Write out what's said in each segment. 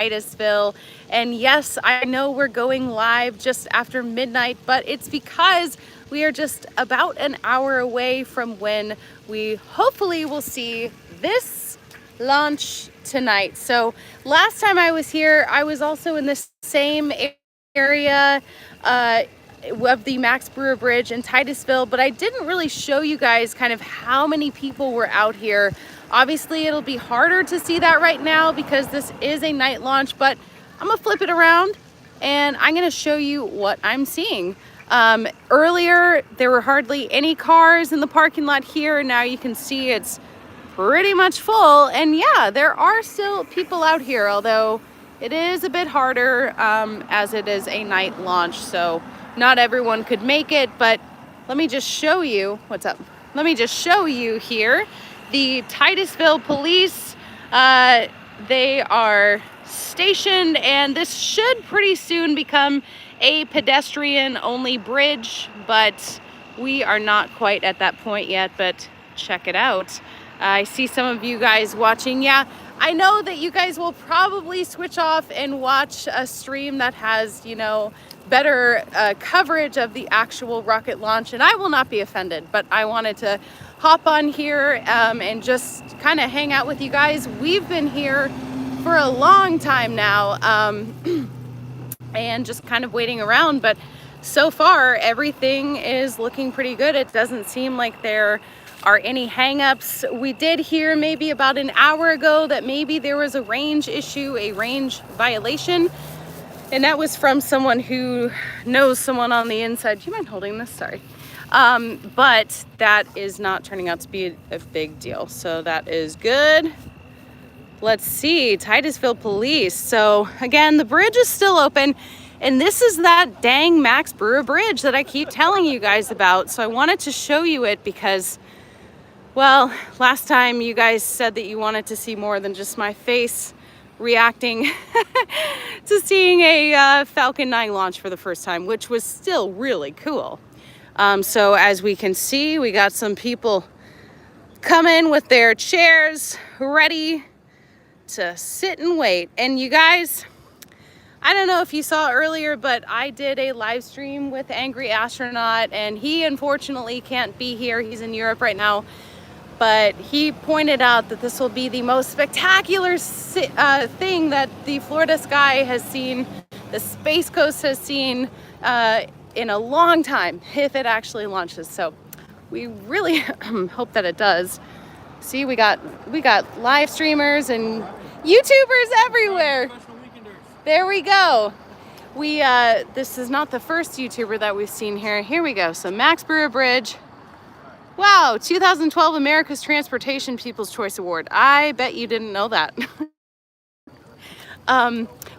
Titusville. And yes, I know we're going live just after midnight, but it's because we are just about an hour away from when we hopefully will see this launch tonight. So last time I was here, I was also in this same area of the Max Brewer Bridge in Titusville, but I didn't really show you guys kind of how many people were out here. Obviously, it'll be harder to see that right now because this is a night launch, but I'm gonna flip it around and I'm gonna show you what I'm seeing. Earlier, there were hardly any cars in the parking lot here. Now you can see it's pretty much full. And yeah, there are still people out here, although it is a bit harder as it is a night launch. So not everyone could make it, but let me just show you what's up. Let me just show you here. The Titusville police, they are stationed, and this should pretty soon become a pedestrian only bridge, but we are not quite at that point yet. But check it out. I see some of you guys watching. Yeah, I know that you guys will probably switch off and watch a stream that has, you know, better coverage of the actual rocket launch, and I will not be offended, but I wanted to hop on here and just kind of hang out with you guys. We've been here for a long time now and just kind of waiting around, but so far everything is looking pretty good. It doesn't seem like there are any hangups. We did hear maybe about an hour ago that maybe there was a range issue, a range violation, and that was from someone who knows someone on the inside. Do you mind holding this? Sorry. But that is not turning out to be a big deal. So that is good. Let's see, Titusville police. So again, the bridge is still open. And this is that dang Max Brewer Bridge that I keep telling you guys about. So I wanted to show you it because, well, last time you guys said that you wanted to see more than just my face reacting to seeing a Falcon 9 launch for the first time, which was still really cool. So as we can see, we got some people coming with their chairs ready to sit and wait. And you guys, I don't know if you saw earlier, but I did a live stream with Angry Astronaut, and he unfortunately can't be here. He's in Europe right now. But he pointed out that this will be the most spectacular thing that the Florida sky has seen, the Space Coast has seen in a long time, if it actually launches. So we really hope that it does. See, we got live streamers and YouTubers everywhere. There we go. This is not the first YouTuber that we've seen here. Here we go. So Max Brewer Bridge. Wow, 2012 America's Transportation People's Choice Award. I bet you didn't know that.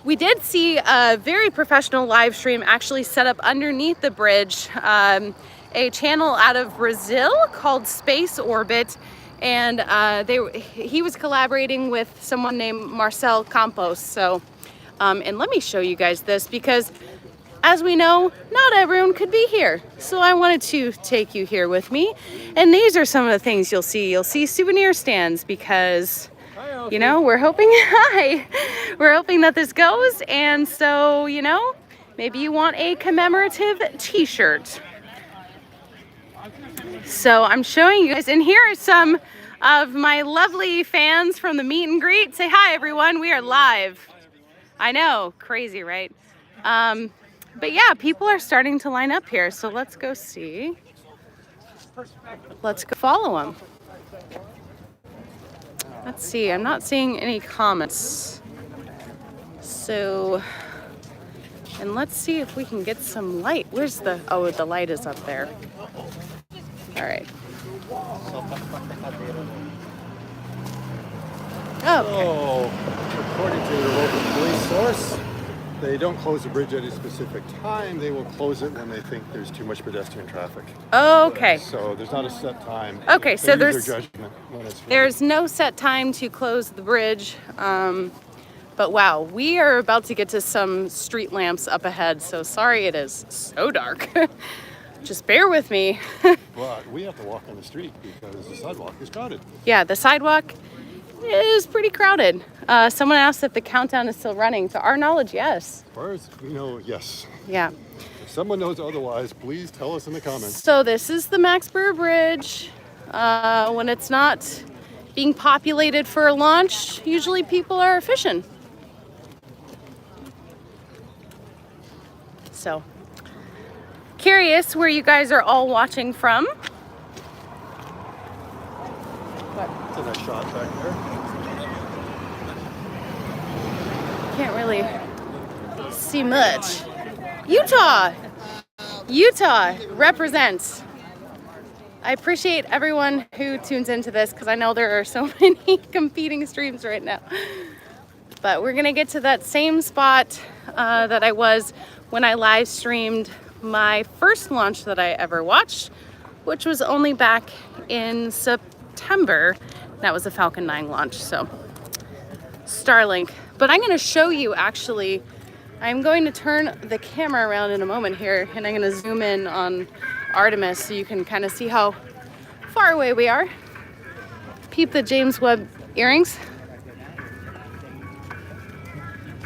We did see a very professional live stream actually set up underneath the bridge, a channel out of Brazil called Space Orbit, and he was collaborating with someone named Marcel Campos. So, and let me show you guys this because, as we know, not everyone could be here. So I wanted to take you here with me. And these are some of the things you'll see. You'll see souvenir stands because, you know, we're hoping, we're hoping that this goes. And so, you know, maybe you want a commemorative t-shirt. So I'm showing you guys, and here are some of my lovely fans from the meet and greet. Say hi, everyone. We are live. I know, crazy, right? But yeah, people are starting to line up here, so let's go see. Let's go follow them. Let's see, I'm not seeing any comments. So, and let's see if we can get some light. Where's the, oh, the light is up there. All right. Okay. So, according to the local police source, they don't close the bridge at a specific time. They will close it when they think there's too much pedestrian traffic. Okay. So there's not a set time. Okay, so there's judgment when it's there's no set time to close the bridge. But wow, we are about to get to some street lamps up ahead. So sorry it is so dark. Just bear with me. But we have to walk on the street because the sidewalk is crowded. Yeah, the sidewalk is pretty crowded. Someone asked if the countdown is still running. To our knowledge, yes. As far as we know, yes. Yeah. If someone knows otherwise, please tell us in the comments. So this is the Maxburr Bridge. When it's not being populated for a launch, usually people are fishing. So, curious where you guys are all watching from. That's a nice shot back there. Can't really see much. Utah! Utah represents. I appreciate everyone who tunes into this because I know there are so many competing streams right now. But we're gonna get to that same spot that I was when I live streamed my first launch that I ever watched, which was only back in September. That was a Falcon 9 launch, so Starlink. But I'm gonna show you actually, I'm going to turn the camera around in a moment here and I'm gonna zoom in on Artemis so you can kind of see how far away we are. Peep the James Webb earrings.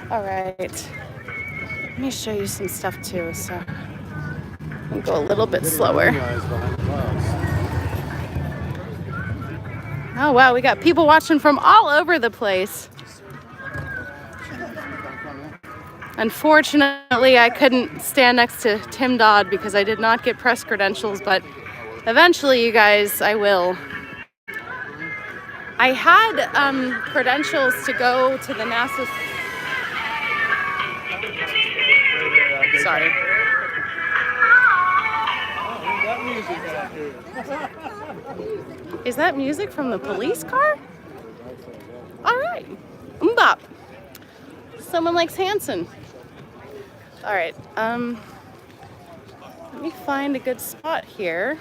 All right, let me show you some stuff too. So I'll go a little bit slower. Oh wow, we got people watching from all over the place. Unfortunately, I couldn't stand next to Tim Dodd because I did not get press credentials, but eventually, you guys, I will. I had credentials to go to the NASA. Sorry. Is that music from the police car? All right. Mbop. Someone likes Hanson. All right. Let me find a good spot here.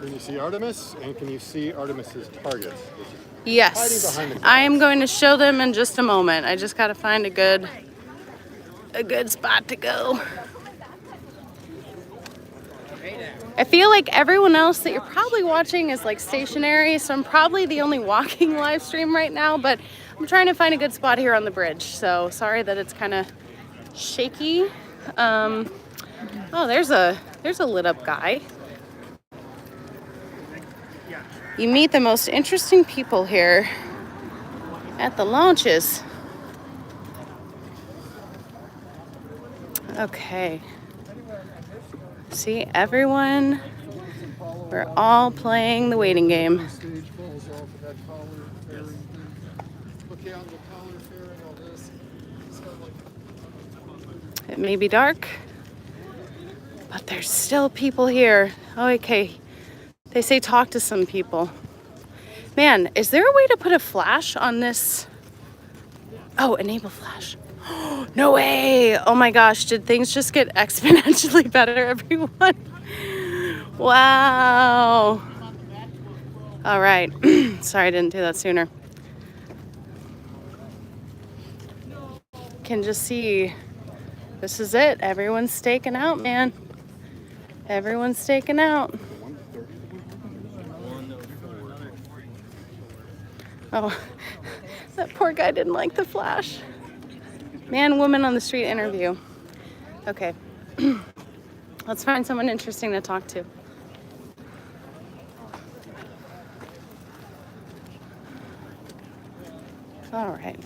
Can you see Artemis? And can you see Artemis's target? Yes. I am going to show them in just a moment. I just got to find a good spot to go. I feel like everyone else that you're probably watching is like stationary, so I'm probably the only walking live stream right now, but I'm trying to find a good spot here on the bridge. So sorry that it's kind of shaky. Oh, there's a lit up guy. You meet the most interesting people here at the launches. Okay. See, everyone, we're all playing the waiting game. It may be dark, but there's still people here. Oh, okay. They say talk to some people. Man, is there a way to put a flash on this? Oh, enable flash. No way. Oh my gosh, did things just get exponentially better, everyone? Wow. All right. Sorry I didn't do that sooner. Can just see, this is it. Everyone's staking out, man. Everyone's staking out. Oh, that poor guy didn't like the flash. Man, woman on the street interview. Okay. Let's find someone interesting to talk to. All right.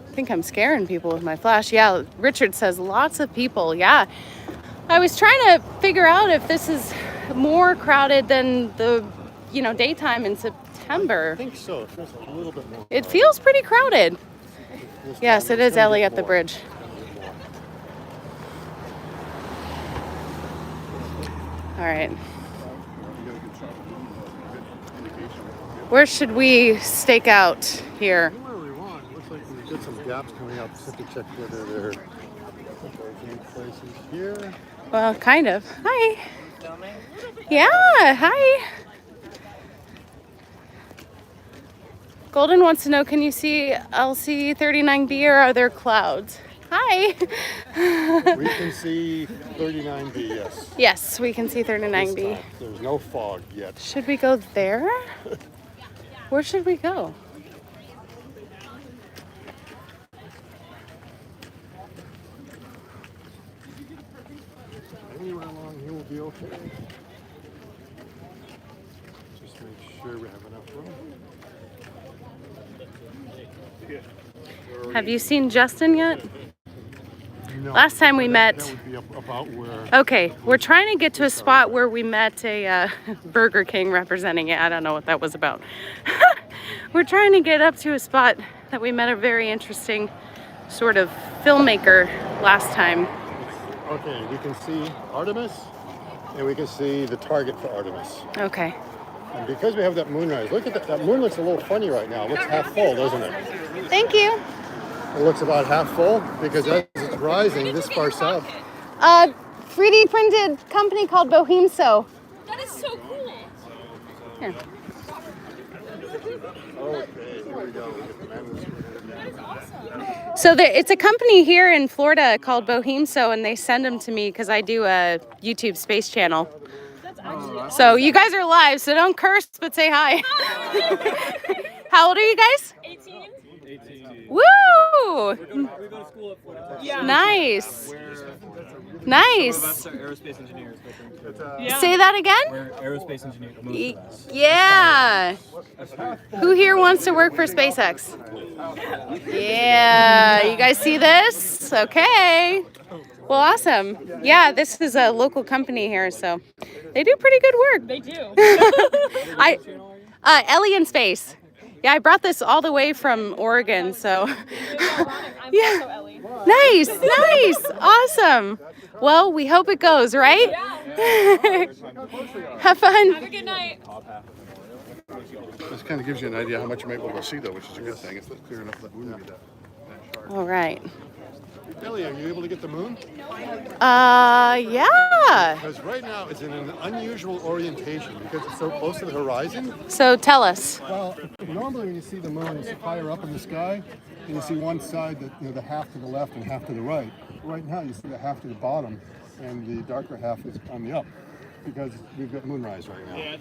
I think I'm scaring people with my flash. Yeah, Richard says lots of people. Yeah. I was trying to figure out if this is more crowded than the, daytime in September. I think so. It feels a little bit more. It feels pretty crowded. Yes, it is Ellie at the bridge. All right. Where should we stake out here? Anywhere we want. Looks like we've got some gaps coming up. Just have to check whether there are places here. Well, kind of. Hi. Yeah, hi. Golden wants to know, can you see LC39B or are there clouds? Hi. We can see 39B, yes. Yes, we can see 39B. There's no fog yet. Should we go there? Where should we go? Anywhere along here will be okay. Just make sure we have enough room. Have you seen Justin yet? No, Last time we met. That would be about where. Okay, we're trying to get to a spot where we met a Burger King representing it. I don't know what that was about. We're trying to get up to a spot that we met a very interesting sort of filmmaker last time. Okay, we can see Artemis, and we can see the target for Artemis. Okay. And because we have that moonrise, look at that. That moon looks a little funny right now. It looks half full, doesn't it? Thank you. It looks about half full because as it's rising this far south. 3D printed company called Bohemso. That is so cool. Here. Okay, here we go. That is awesome. So it's a company here in Florida called Bohemso, and they send them to me because I do a YouTube space channel. That's actually awesome. So you guys are live, so don't curse, but say hi. How old are you guys? 18? Woo! We go to school at Florida. Yeah. Nice. Some Nice. of us are aerospace engineers. Yeah. Say that again? We're aerospace engineers. Y- Yeah. Who here wants to work for SpaceX? Yeah. You guys see this? Okay. Well, awesome. Yeah, this is a local company here, so they do pretty good work. They do. Ellie in Space. Yeah, I brought this all the way from Oregon, so. I'm Yeah. also Ellie. Nice, nice, awesome. Well, we hope it goes, right? Have fun. Have a good night. This kind of gives you an idea how much you might be able to see, though, which is a good thing. It's clear enough that moon to get that sharp. All right. Ellie, are you able to get the moon? Yeah. Because right now it's in an unusual orientation because it's so close to the horizon. So tell us. Well, normally when you see the moon, it's higher up in the sky, and you see one side, the half to the left and half to the right. Right now you see the half to the bottom, and the darker half is on the up, because we've got moonrise right now. Yeah,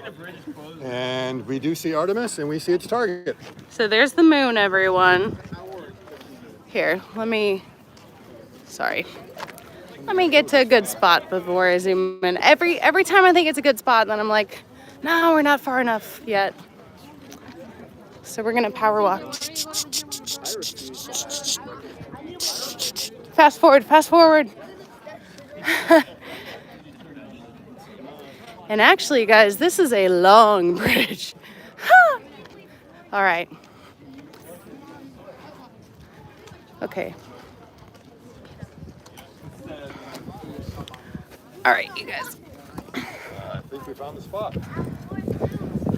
the bridge is closed. And we do see Artemis, and we see its target. So there's the moon, everyone. Here, let me get to a good spot before I zoom in. Every time I think it's a good spot, then I'm like, no, we're not far enough yet. So we're gonna power walk. Fast forward. And actually, guys, this is a long bridge. All right. Okay. All right, you guys. I think we found the spot.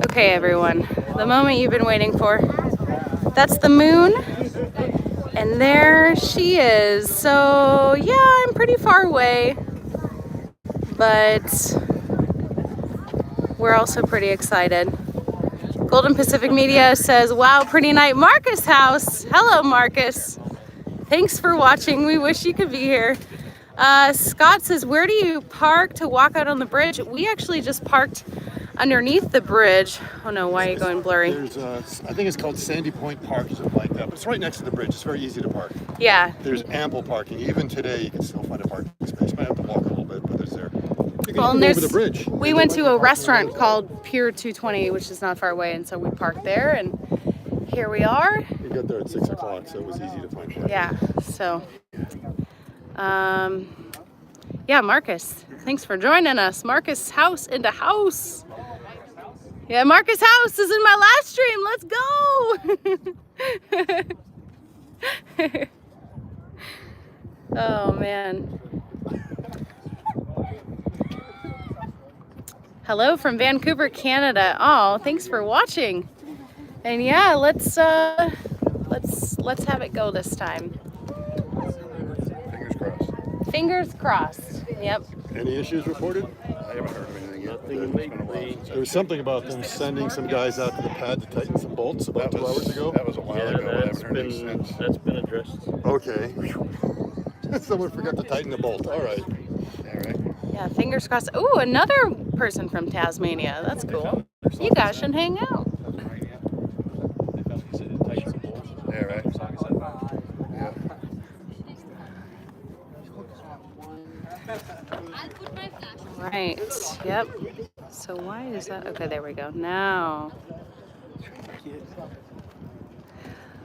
Okay, everyone. The moment you've been waiting for. That's the moon. And there she is. So, yeah, I'm pretty far away. But we're also pretty excited. Golden Pacific Media says, wow, pretty night. Marcus House. Hello, Marcus. Thanks for watching. We wish you could be here. Scott says, where do you park to walk out on the bridge? We actually just parked underneath the bridge. Oh no, why are you going blurry? There's I think it's called Sandy Point Park or something like that, but it's right next to the bridge. It's very easy to park. Yeah. There's ample parking. Even today, you can still find a parking space. Might have to walk a little bit, but it's there. You can Well, even and go over the bridge. we went to a restaurant called Pier 220, which is not far away, and so we parked there, and here we are. We got there at 6 o'clock, so it was easy to find parking. Yeah, so, yeah, Marcus, thanks for joining us. Marcus House into house. Yeah, Marcus House is in my live stream. Let's go. Oh, man. Hello from Vancouver, Canada. Oh, thanks for watching. And yeah, let's have it go this time. Fingers crossed. Fingers crossed. Yep. Any issues reported? I haven't heard of anything yet. There was something about them sending some guys out to the pad to tighten some bolts about 2 hours ago. That was a while ago. I haven't heard anything since. That's been addressed. Okay. Someone forgot to tighten the bolt. All right. All right. Yeah, fingers crossed. Ooh, another person from Tasmania. That's cool. You guys should hang out. Right. Yep. So why is that? Okay, there we go. Now.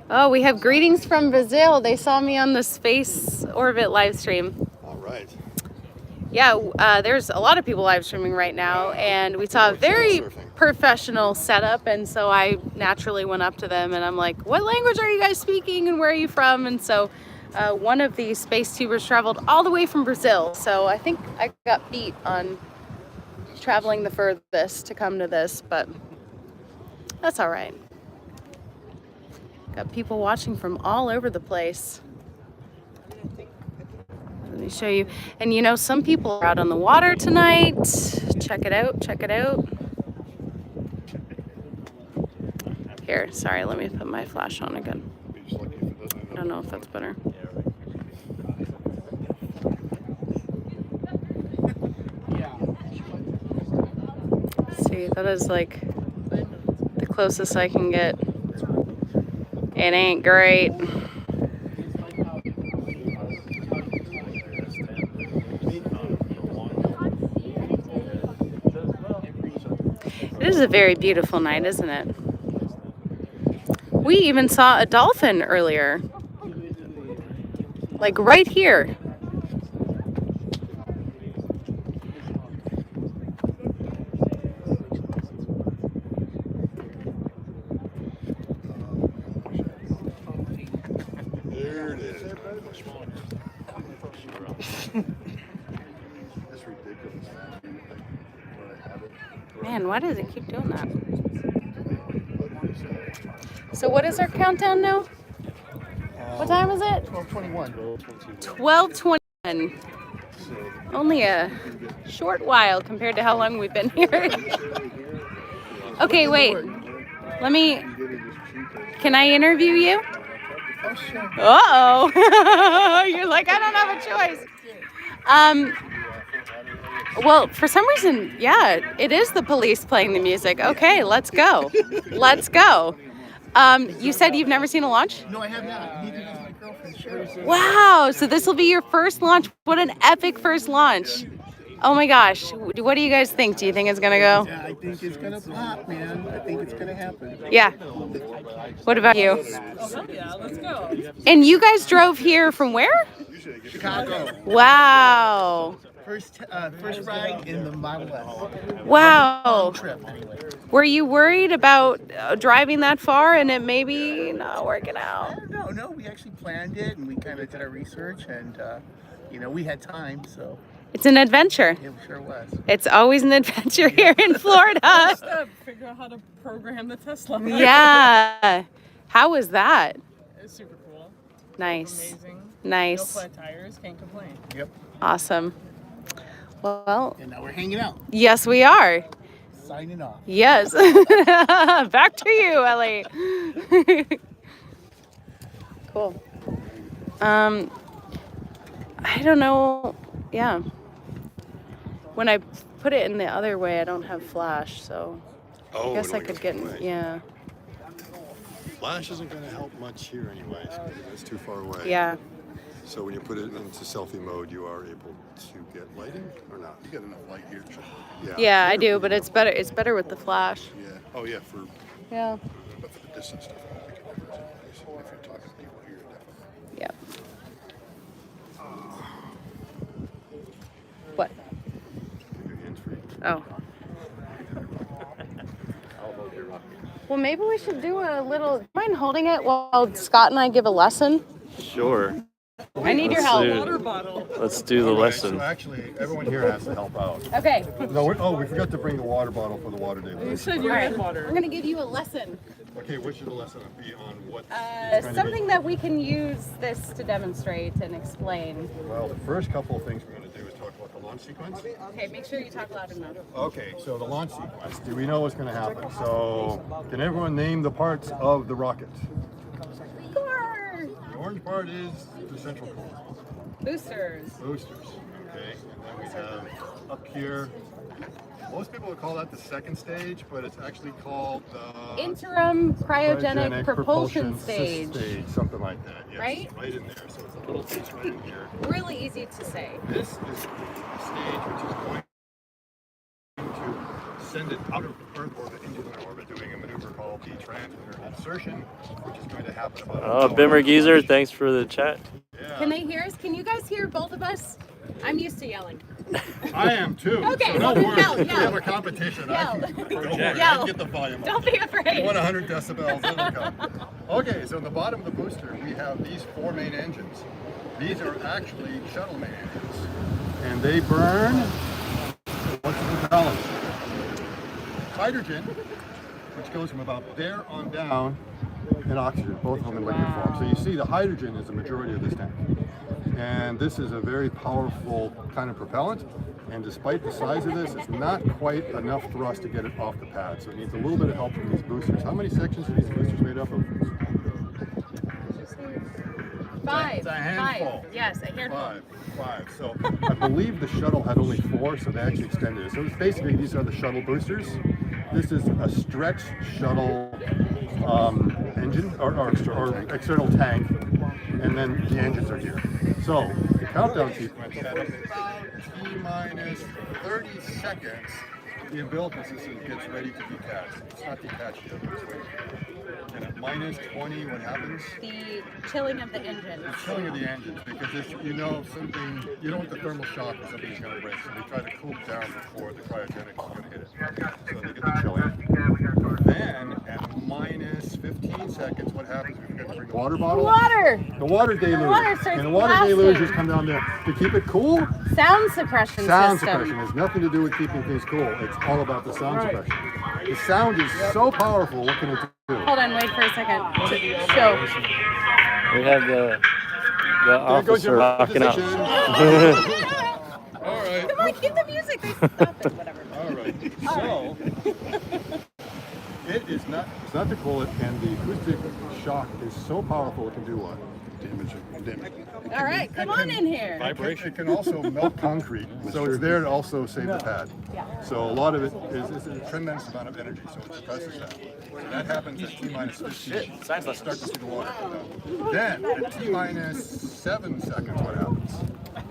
Oh, we have greetings from Brazil. They saw me on the Space Orbit live stream. All right. Yeah, there's a lot of people live streaming right now, and we saw a very professional setup, and so I naturally went up to them, and I'm like, what language are you guys speaking, and where are you from? And so one of the space tubers traveled all the way from Brazil, so I think I got beat on traveling the furthest to come to this, but that's all right. Got people watching from all over the place. Let me show you. And you know, some people are out on the water tonight. Check it out, check it out. Here, sorry, let me put my flash on again. I don't know if that's better. See, that is like the closest I can get. It ain't great. It is a very beautiful night, isn't it? We even saw a dolphin earlier. Like right here. There it is. That's ridiculous. Man, why does it keep doing that? So what is our countdown now? What time is it? 12:21. 12:21. Only a short while compared to how long we've been here. Okay, wait. Let me... Can I interview you? Uh-oh. You're like, I don't have a choice. Well, for some reason, yeah, it is the police playing the music. Okay, let's go. Let's go. You said you've never seen a launch? No, I have not. Neither has my girlfriend. Sure. Wow, so this will be your first launch. What an epic first launch. Oh my gosh, what do you guys think? Do you think it's gonna go? Yeah, I think it's gonna pop, man. I think it's gonna happen. Yeah. What about you? Oh, yeah, let's go. And you guys drove here from where? Chicago. Wow. First ride in the Model S. Wow. Trip, anyway. Were you worried about driving that far and it maybe not working out? No, we actually planned it and we kind of did our research and, we had time, so It's an adventure. it sure was. It's always an adventure here in Florida. Just to figure out how to program the Tesla. Yeah. How was that? It's super cool. Nice. Amazing. Nice. No flat tires, can't complain. Yep. Awesome. Well, And now we're hanging out, yes, we are. signing off. Yes. Back to you, Ellie. Cool. I don't know. Yeah. When I put it in the other way, I don't have flash, so I guess I could get, yeah. Flash isn't going to help much here anyways, because it's too far away. Yeah. So when you put it into selfie mode, you are able to get lighting or not? You get enough light here. Yeah, I do, but it's better with the flash. Yeah. Oh yeah, for Yeah. but for the distance stuff, I don't think it matters. If you're talking to people here, definitely. Yeah. What? Keep your hands free. Oh. Well, maybe we should do a little. Mind holding it while Scott and I give a lesson? Sure. I need your help. Let's do the lesson. So actually, everyone here has to help out. Okay. No, we forgot to bring the water bottle for the water day. You said you had water. We're gonna give you a lesson. Okay, what should the lesson be on? What? Something that we can use this to demonstrate and explain. Well, the first couple of things we're going to do is talk about the launch sequence. Okay, make sure you talk loud enough. Okay, so the launch sequence. Do we know what's going to happen? So, can everyone name the parts of the rocket? Core. The orange part is the central core. Boosters. Boosters. Okay, and then we have up here Most people would call that the second stage, but it's actually called the Interim cryogenic propulsion stage. Something like that. Yes, Right? right in there. So it's a little piece right in here. Really easy to say. This is the stage which is going to send it out of Earth orbit into lunar orbit, doing a maneuver called the translunar insertion, which is going to happen about. Oh, Bimmer Geezer, thanks for the chat. Yeah. Can they hear us? Can you guys hear both of us? I'm used to yelling. I am too. Okay, so well, don't then worry. yell, If we yell. have a competition. Yell. Don't worry. I Yell. can get the volume up. Don't be You afraid. want 100 decibels, it'll come. Okay, so at the bottom of the booster, we have these 4 main engines. These are actually shuttle main engines. And they burn, what's the propellant? Hydrogen, which goes from about there on down, and oxygen, both of them in liquid form. So you see the hydrogen is the majority of this tank. And this is a very powerful kind of propellant. And despite the size of this, it's not quite enough thrust to get it off the pad. So it needs a little bit of help from these boosters. How many sections are these boosters made up of? 5. It's a handful. 5. Yes, a handful. 5. So I believe the shuttle had only 4, so they actually extended it. So it's basically, these are the shuttle boosters. This is a stretch shuttle engine or external tank, and then the engines are here. So the countdown sequence set up about T-minus 30 seconds. The umbilicus system gets ready to detach. It's not detached yet, but it's waiting. And at minus 20, what happens? The chilling of the engine. The chilling of the engines, because if you know something, you don't want the thermal shock or something's going to break, so they try to cool it down before the cryogenics is going to hit it. So they get the chilling. Then at minus 15 seconds, what happens? We forget to bring the water bottle. Water! The water deluge. water starts And the water blasting. deluges come down there to keep it cool. Sound suppression Sound system. suppression has nothing to do with keeping things cool. It's all about the sound suppression. The sound is so powerful. What can it do? Hold on, wait for a second. Show. We have the There goes officer your rocking out. position. All right. Come on, get the music. They stop it, whatever. All right. So it is not. It's not to cool it, and the acoustic shock is so powerful it can do what? Damage. All right, come on in here. It can also melt concrete, so it's there to also save the pad. So a lot of it is a tremendous amount of energy, so it suppresses that. So that happens at T-minus 15. Start to see the water come down. Then at T-minus 7 seconds, what happens?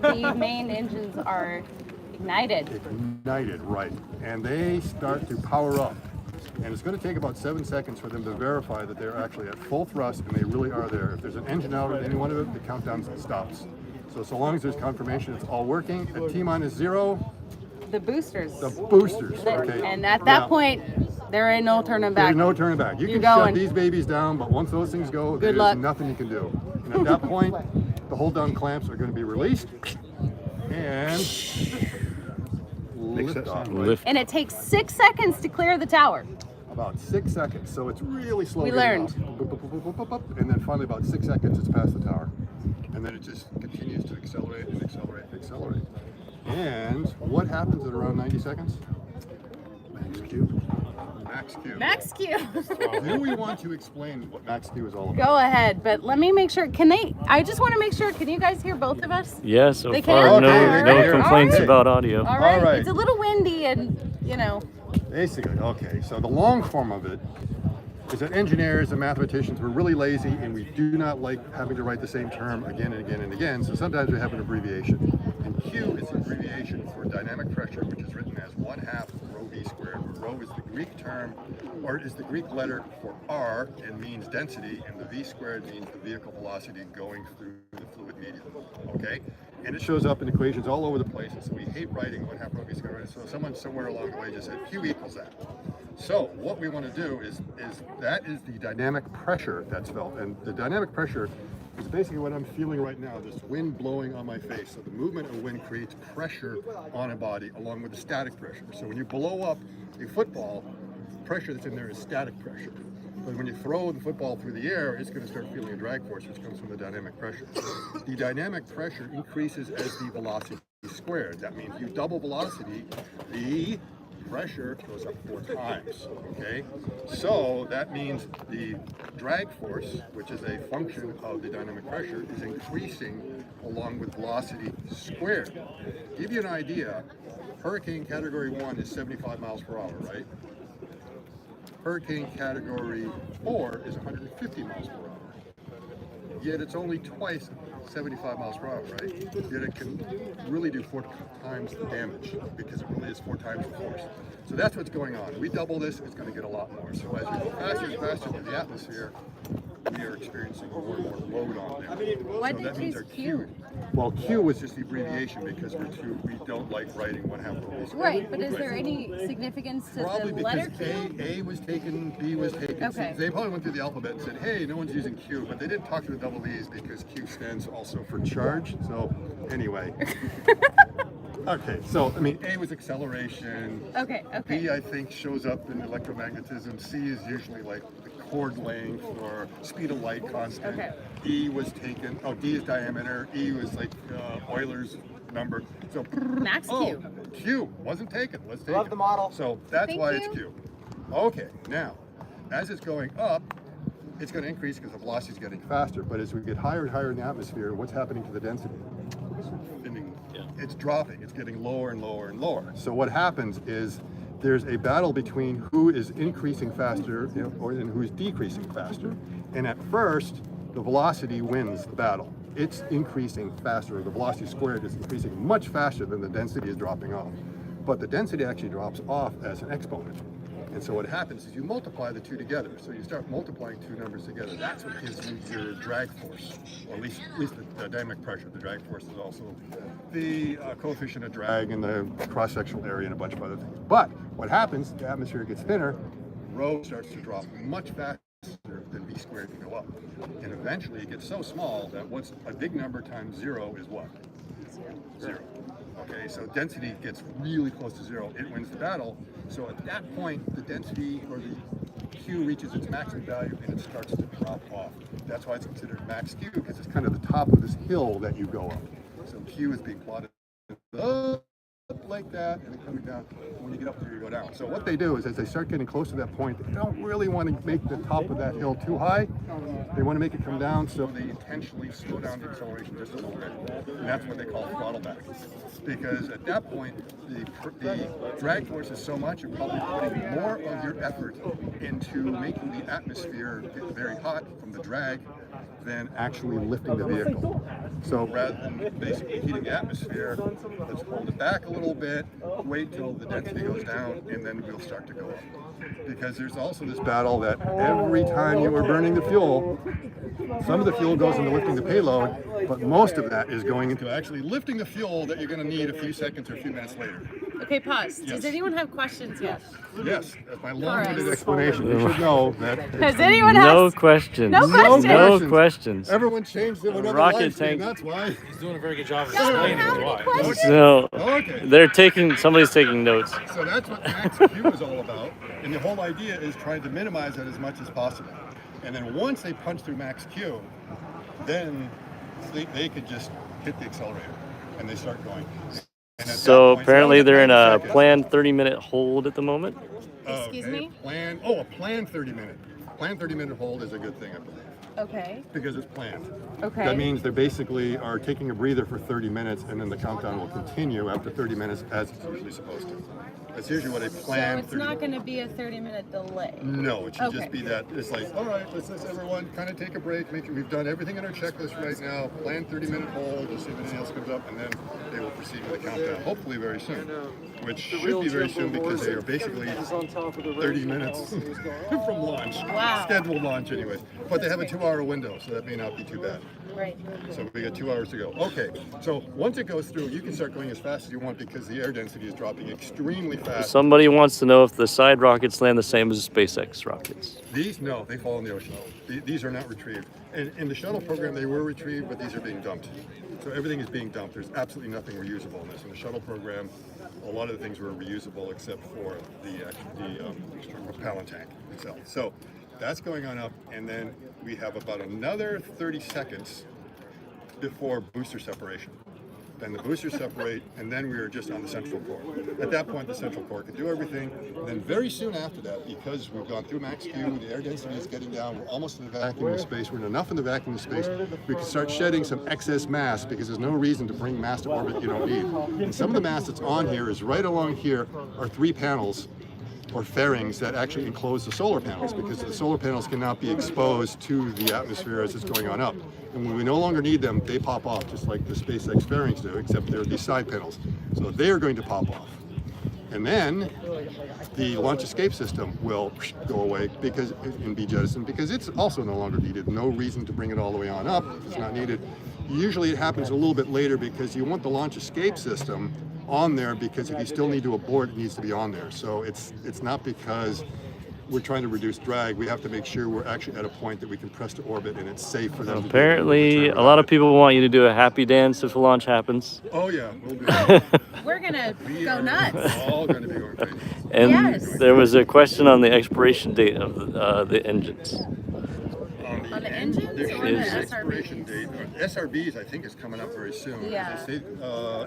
The main engines are ignited. Ignited, right. And they start to power up. And it's going to take about 7 seconds for them to verify that they're actually at full thrust and they really are there. If there's an engine out of any one of them, the countdown stops. So long as there's confirmation it's all working, at T-minus 0, The boosters. the boosters, okay? And at that point, there ain't no turning back. There's no turning back. You You're can shut going. these babies down, but once those things go, there's luck. nothing you can do. And at that point, the hold down clamps are going to be released and lift off. Lift. And it takes 6 seconds to clear the tower. About 6 seconds, so it's really slow. We getting learned. off. Boop, boop, boop, boop, boop, boop, and then finally about 6 seconds, it's past the tower. And then it just continues to accelerate and accelerate and accelerate. And what happens at around 90 seconds? Max Q. Max Q. Max Q. Do we want to explain what Max Q is all about? Go ahead, but let me make sure. I just want to make sure, can you guys hear both of us? Yeah, so They far can? no, Okay, no okay, complaints okay. about audio. All right. right. It's a little windy and, you know. Basically, okay, so the long form of it is that engineers and mathematicians were really lazy and we do not like having to write the same term again and again and again, so sometimes we have an abbreviation. And Q is an abbreviation for dynamic pressure, which is written as 1/2 rho v squared, where rho is the Greek term, or is the Greek letter for R and means density, and the v squared means the vehicle velocity going through the fluid medium, okay? And it shows up in equations all over the place, and so we hate writing 1/2 rho v squared, so someone somewhere along the way just said Q equals that. So what we want to do is that is the dynamic pressure that's felt, and the dynamic pressure is basically what I'm feeling right now, this wind blowing on my face. So the movement of wind creates pressure on a body along with the static pressure. So when you blow up a football, the pressure that's in there is static pressure. But when you throw the football through the air, it's going to start feeling a drag force, which comes from the dynamic pressure. The dynamic pressure increases as the velocity squared. That means you double velocity, the pressure goes up 4 times, okay? So that means the drag force, which is a function of the dynamic pressure, is increasing along with velocity squared. Give you an idea, hurricane category 1 is 75 miles per hour, right? Hurricane category 4 is 150 miles per hour. Yet it's only twice 75 miles per hour, right? Yet it can really do 4 times the damage because it really is 4 times the force. So that's what's going on. We double this, it's going to get a lot more. So as we go faster and faster through the atmosphere, we are experiencing more and more load on them. Why So did that you means choose our Q? Well, Q was just the abbreviation because we don't like writing 1/2 of these. Right, but is there any significance to Probably the letter because Q? A was taken, B was taken. Okay. They probably went through the alphabet and said, hey, no one's using Q, but they didn't talk to the double E's because Q stands also for charge. So anyway. Okay, so I mean, A was acceleration. Okay, okay. B, I think, shows up in electromagnetism. C is usually like the chord length or speed of light constant. Okay. E was taken, D is diameter. E was like Euler's number. So Max Q. Q wasn't taken. Let's take Love it. the model. So that's Thank why you. it's Q. Okay, now, as it's going up, it's going to increase because the velocity is getting faster. But as we get higher and higher in the atmosphere, what's happening to the density? It's dropping. It's getting lower and lower and lower. So what happens is there's a battle between who is increasing faster and who is decreasing faster. And at first, the velocity wins the battle. It's increasing faster. The velocity squared is increasing much faster than the density is dropping off. But the density actually drops off as an exponent. And so what happens is you multiply the two together. So you start multiplying two numbers together. That's what gives you your drag force, or at least the dynamic pressure. The drag force is also the coefficient of drag and the cross-sectional area and a bunch of other things. But what happens, the atmosphere gets thinner, rho starts to drop much faster than v squared can go up. And eventually it gets so small that what's a big number times 0 is what? 0. Okay, so density gets really close to 0. It wins the battle. So at that point, the density or the Q reaches its maximum value and it starts to drop off. That's why it's considered max Q, because it's kind of the top of this hill that you go up. So Q is being plotted up like that and then coming down. When you get up there, you go down. So what they do is as they start getting close to that point, they don't really want to make the top of that hill too high. They want to make it come down, so they intentionally slow down the acceleration just a little bit. And that's what they call throttle back. Because at that point, the drag force is so much, you're probably putting more of your effort into making the atmosphere get very hot from the drag than actually lifting the vehicle. So rather than basically heating the atmosphere, let's hold it back a little bit, wait till the density goes down, and then we'll start to go up. Because there's also this battle that every time you are burning the fuel, some of the fuel goes into lifting the payload, but most of that is going into actually lifting the fuel that you're going to need a few seconds or a few minutes later. Okay, pause. Yes. Does anyone have questions yet? Yes, that's my long-winded explanation. You should know that. Does anyone No have? questions. No questions. No questions. Everyone changed it whenever Rocket live stream, tank. that's why. He's doing a very good job of Y'all don't explaining have any why. questions? So Okay. somebody's taking notes. So that's what max Q is all about. And the whole idea is trying to minimize that as much as possible. And then once they punch through max Q, then they could just hit the accelerator and they start going. And at that So point, apparently they're in 90 a seconds. planned 30-minute hold at the moment. Excuse me? A planned 30-minute. Planned 30-minute hold is a good thing, I believe, Okay. because it's planned. Okay. That means they basically are taking a breather for 30 minutes and then the countdown will continue after 30 minutes as it's usually supposed to. That's usually what a So planned it's 30 not going to be a 30-minute delay. No, it should Okay. just be that it's like, all right, let's everyone kind of take a break. We've done everything in our checklist right now. Plan 30-minute hold. We'll see if anything else comes up, and then they will proceed with the countdown. Hopefully very soon, which should be very soon because they are basically 30 minutes from launch. Wow. Scheduled launch, anyways. But they have a 2-hour window, so that may not be too bad. Right. So we got 2 hours to go. Okay, so once it goes through, you can start going as fast as you want because the air density is dropping extremely fast. Somebody wants to know if the side rockets land the same as the SpaceX rockets. These, no, they fall in the ocean. These are not retrieved. In the shuttle program, they were retrieved, but these are being dumped. So everything is being dumped. There's absolutely nothing reusable in this. In the shuttle program, a lot of the things were reusable except for the propellant tank itself. So that's going on up, and then we have about another 30 seconds before booster separation. then the boosters separate, and then we are just on the central core. At that point, the central core can do everything. And then very soon after that, because we've gone through max Q, the air density is getting down, we're almost in the vacuum of space, we're in enough in the vacuum of space, we can start shedding some excess mass, because there's no reason to bring mass to orbit you don't need. And some of the mass that's on here is right along here are 3 panels or fairings that actually enclose the solar panels, because the solar panels cannot be exposed to the atmosphere as it's going on up. And when we no longer need them, they pop off just like the SpaceX fairings do, except they're these side panels. So they are going to pop off. And then the launch escape system will go away and be jettisoned, because it's also no longer needed. No reason to bring it all the way on up. It's not needed. Usually it happens a little bit later, because you want the launch escape system on there, because if you still need to abort, it needs to be on there. So it's not because we're trying to reduce drag. We have to make sure we're actually at a point that we can press to orbit and it's safe for them. Apparently, a lot of people want you to do a happy dance if the launch happens. Oh yeah, we'll do that. We're gonna go nuts. All going to be going crazy. And Yes. there was a question on the expiration date of the engines. On the engines There or the is an expiration SRBs? date. SRBs, I think, is coming up very soon. Yeah. They say,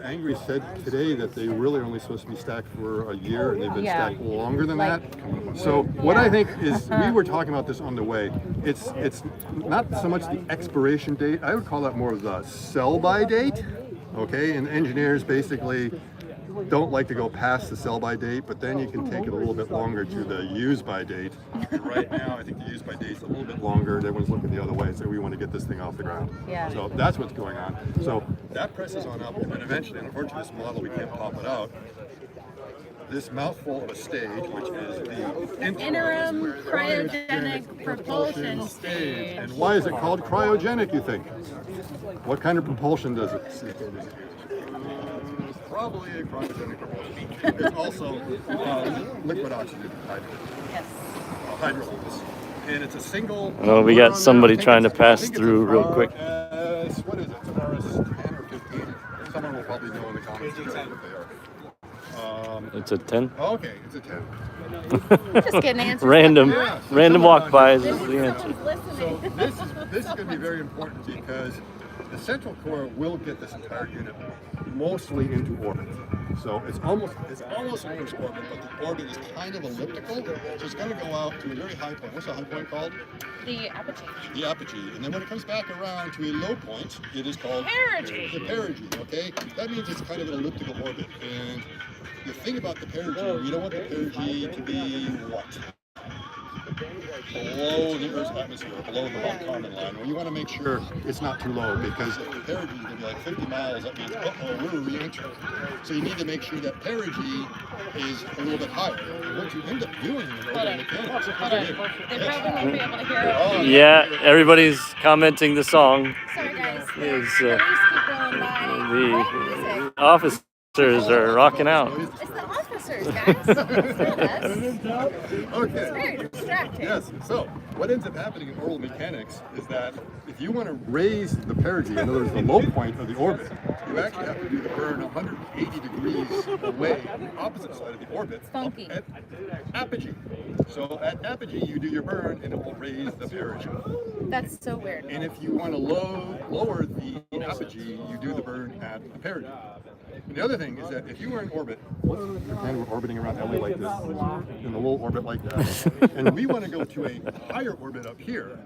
Angry said today that they really are only supposed to be stacked for a year, and they've been Yeah. stacked longer than Like- that. So what I think is, we were talking about this on the way. It's not so much the expiration date. I would call that more of the sell-by date. Okay, and engineers basically don't like to go past the sell-by date, but then you can take it a little bit longer to the use-by date. And right now, I think the use-by date is a little bit longer, and everyone's looking the other way, so we want to get this thing off the ground. Yeah. So that's what's going on. So that presses on up, and then eventually, and unfortunately, this model, we can't pop it out. This mouthful of a stage, which is the Interim cryogenic propulsion stage. And why is it called cryogenic, you think? What kind of propulsion does it use? Probably a cryogenic propulsion. It's also liquid oxygen Yes. hydrolysis. And it's a single. Oh, we got somebody trying to pass through real quick. What is it? It's an RS 10 or 15. Someone will probably know in the comments what they are. It's a 10. Okay, it's a 10. Just getting answers. Random Yeah. walk-bys is the answer. Someone's listening. So this is going to be very important, because the central core will get this entire unit mostly into orbit. So it's almost into orbit, but the orbit is kind of elliptical. So it's going to go out to a very high point. What's the high point called? The apogee. The apogee. And then when it comes back around to a low point, it is called Perigee. the perigee. Okay, that means it's kind of an elliptical orbit. And the thing about the perigee, we don't want the perigee to be what? Below the Earth's atmosphere, below the Von Karman line. Well, you want to make sure it's not too low, because if the perigee is going to be like 50 miles, that means, we're re-entering. So you need to make sure that perigee is a little bit higher. And what you end up doing in orbital mechanics. They probably won't be able to hear it. Yeah, everybody's commenting the song. Sorry guys. Is, Police keep going by. The officers are rocking out. It's the officers, guys. It's not us. It's Okay. very distracting. Yes. So what ends up happening in orbital mechanics is that if you want to raise the perigee, in other words, the low point of the orbit, you actually have to do the burn 180 degrees away on the opposite side of the orbit. Funky. At apogee. So at apogee, you do your burn, and it will raise the perigee. That's so weird. And if you want to lower the apogee, you do the burn at the perigee. And the other thing is that if you were in orbit, and we're orbiting around Ellie like this, in a little orbit like that, and we want to go to a higher orbit up here,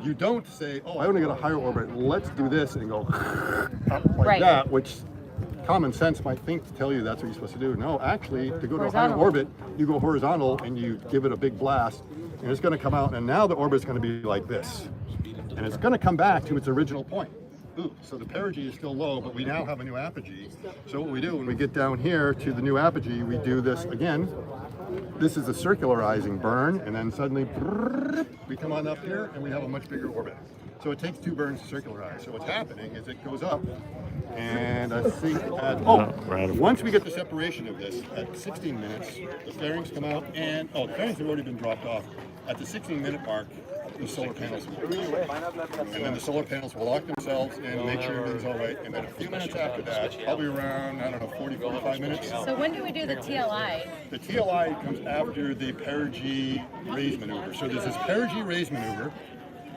you don't say, oh, I want to get a higher orbit, let's do this, and go up like Right. that, which common sense might think to tell you that's what you're supposed to do. No, actually, to go to a higher Horizontal. orbit, you go horizontal and you give it a big blast, and it's going to come out, and now the orbit's going to be like this. And it's going to come back to its original point. Ooh, so the perigee is still low, but we now have a new apogee. So what we do when we get down here to the new apogee, we do this again. This is a circularizing burn, and then suddenly we come on up here and we have a much bigger orbit. So it takes 2 burns to circularize. So what's happening is it goes up, and I think at, once we get the separation of this, at 16 minutes, the fairings come out, and, the fairings have already been dropped off. At the 16-minute mark, the solar panels will come out. And then the solar panels will lock themselves and make sure everything's all right. And then a few minutes after that, probably around, 40, 45 minutes, So when do we do the TLI? the TLI comes after the perigee raise maneuver. So there's this perigee raise maneuver,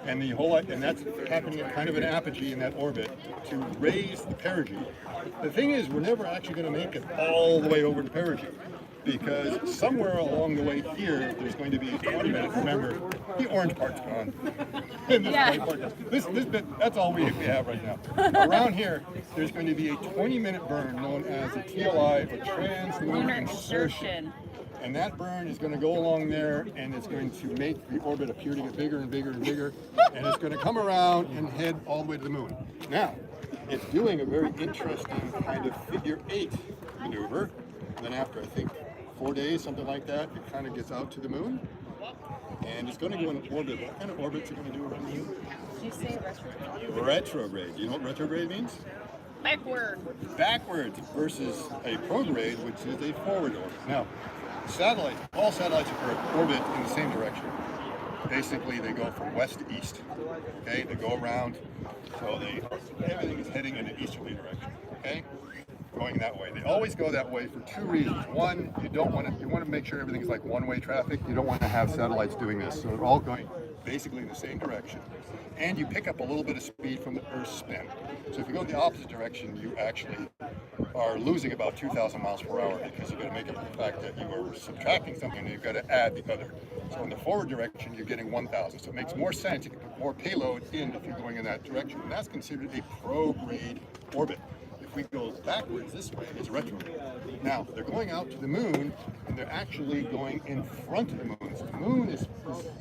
And and that's happening at kind of an apogee in that orbit to raise the perigee. The thing is, we're never actually going to make it all the way over to perigee, because somewhere along the way here, there's going to be 20 minutes. Remember, the orange part's gone. And this white part, this bit, that's all we have right now. Around here, there's going to be a 20-minute burn known as a TLI, or trans-lunar insertion. And that burn is going to go along there, and it's going to make the orbit appear to get bigger and bigger and bigger, and it's going to come around and head all the way to the moon. Now, it's doing a very interesting kind of figure 8 maneuver. And then after, I think, 4 days, something like that, it kind of gets out to the moon, and it's going to go in orbit. What kind of orbits are going to do around the moon? Did you say retrograde? Retrograde. Do you know what retrograde means? Backward. Backwards versus a prograde, which is a forward orbit. Now, all satellites orbit in the same direction. Basically, they go from west to east. Okay, they go around, so everything is heading in an easterly direction. Okay, going that way. They always go that way for 2 reasons. One, you want to make sure everything is like one-way traffic. You don't want to have satellites doing this, so they're all going basically in the same direction. And you pick up a little bit of speed from the Earth's spin. So if you go in the opposite direction, you actually are losing about 2,000 miles per hour, because you've got to make up for the fact that you are subtracting something and you've got to add the other. So in the forward direction, you're getting 1,000. So it makes more sense. You can put more payload in if you're going in that direction. And that's considered a prograde orbit. If we go backwards this way, it's retrograde. Now, they're going out to the moon, and they're actually going in front of the moon. So the moon is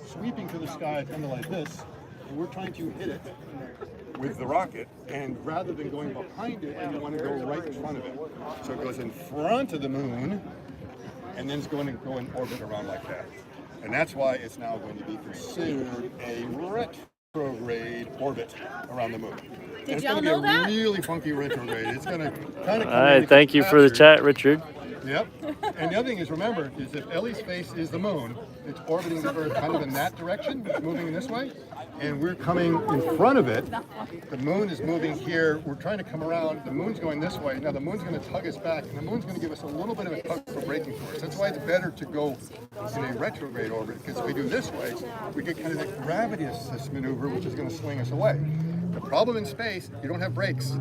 sweeping to the sky kind of like this, and we're trying to hit it with the rocket, and rather than going behind it, we want to go right in front of it. So it goes in front of the moon, and then it's going to go in orbit around like that. And that's why it's now going to be considered a retrograde orbit around the moon. Did y'all know that? It's going to be a really funky retrograde. It's going to kind of All right, thank you for the chat, Richard. Yep. And the other thing is, remember, is if Ellie's face is the moon, it's orbiting the Earth kind of in that direction, it's moving in this way, and we're coming in front of it. The moon is moving here. We're trying to come around. The moon's going this way. Now the moon's going to tug us back, and the moon's going to give us a little bit of a tug for braking force. That's why it's better to go in a retrograde orbit, because if we do this way, we get kind of that gravity assist maneuver, which is going to swing us away. The problem in space, you don't have brakes.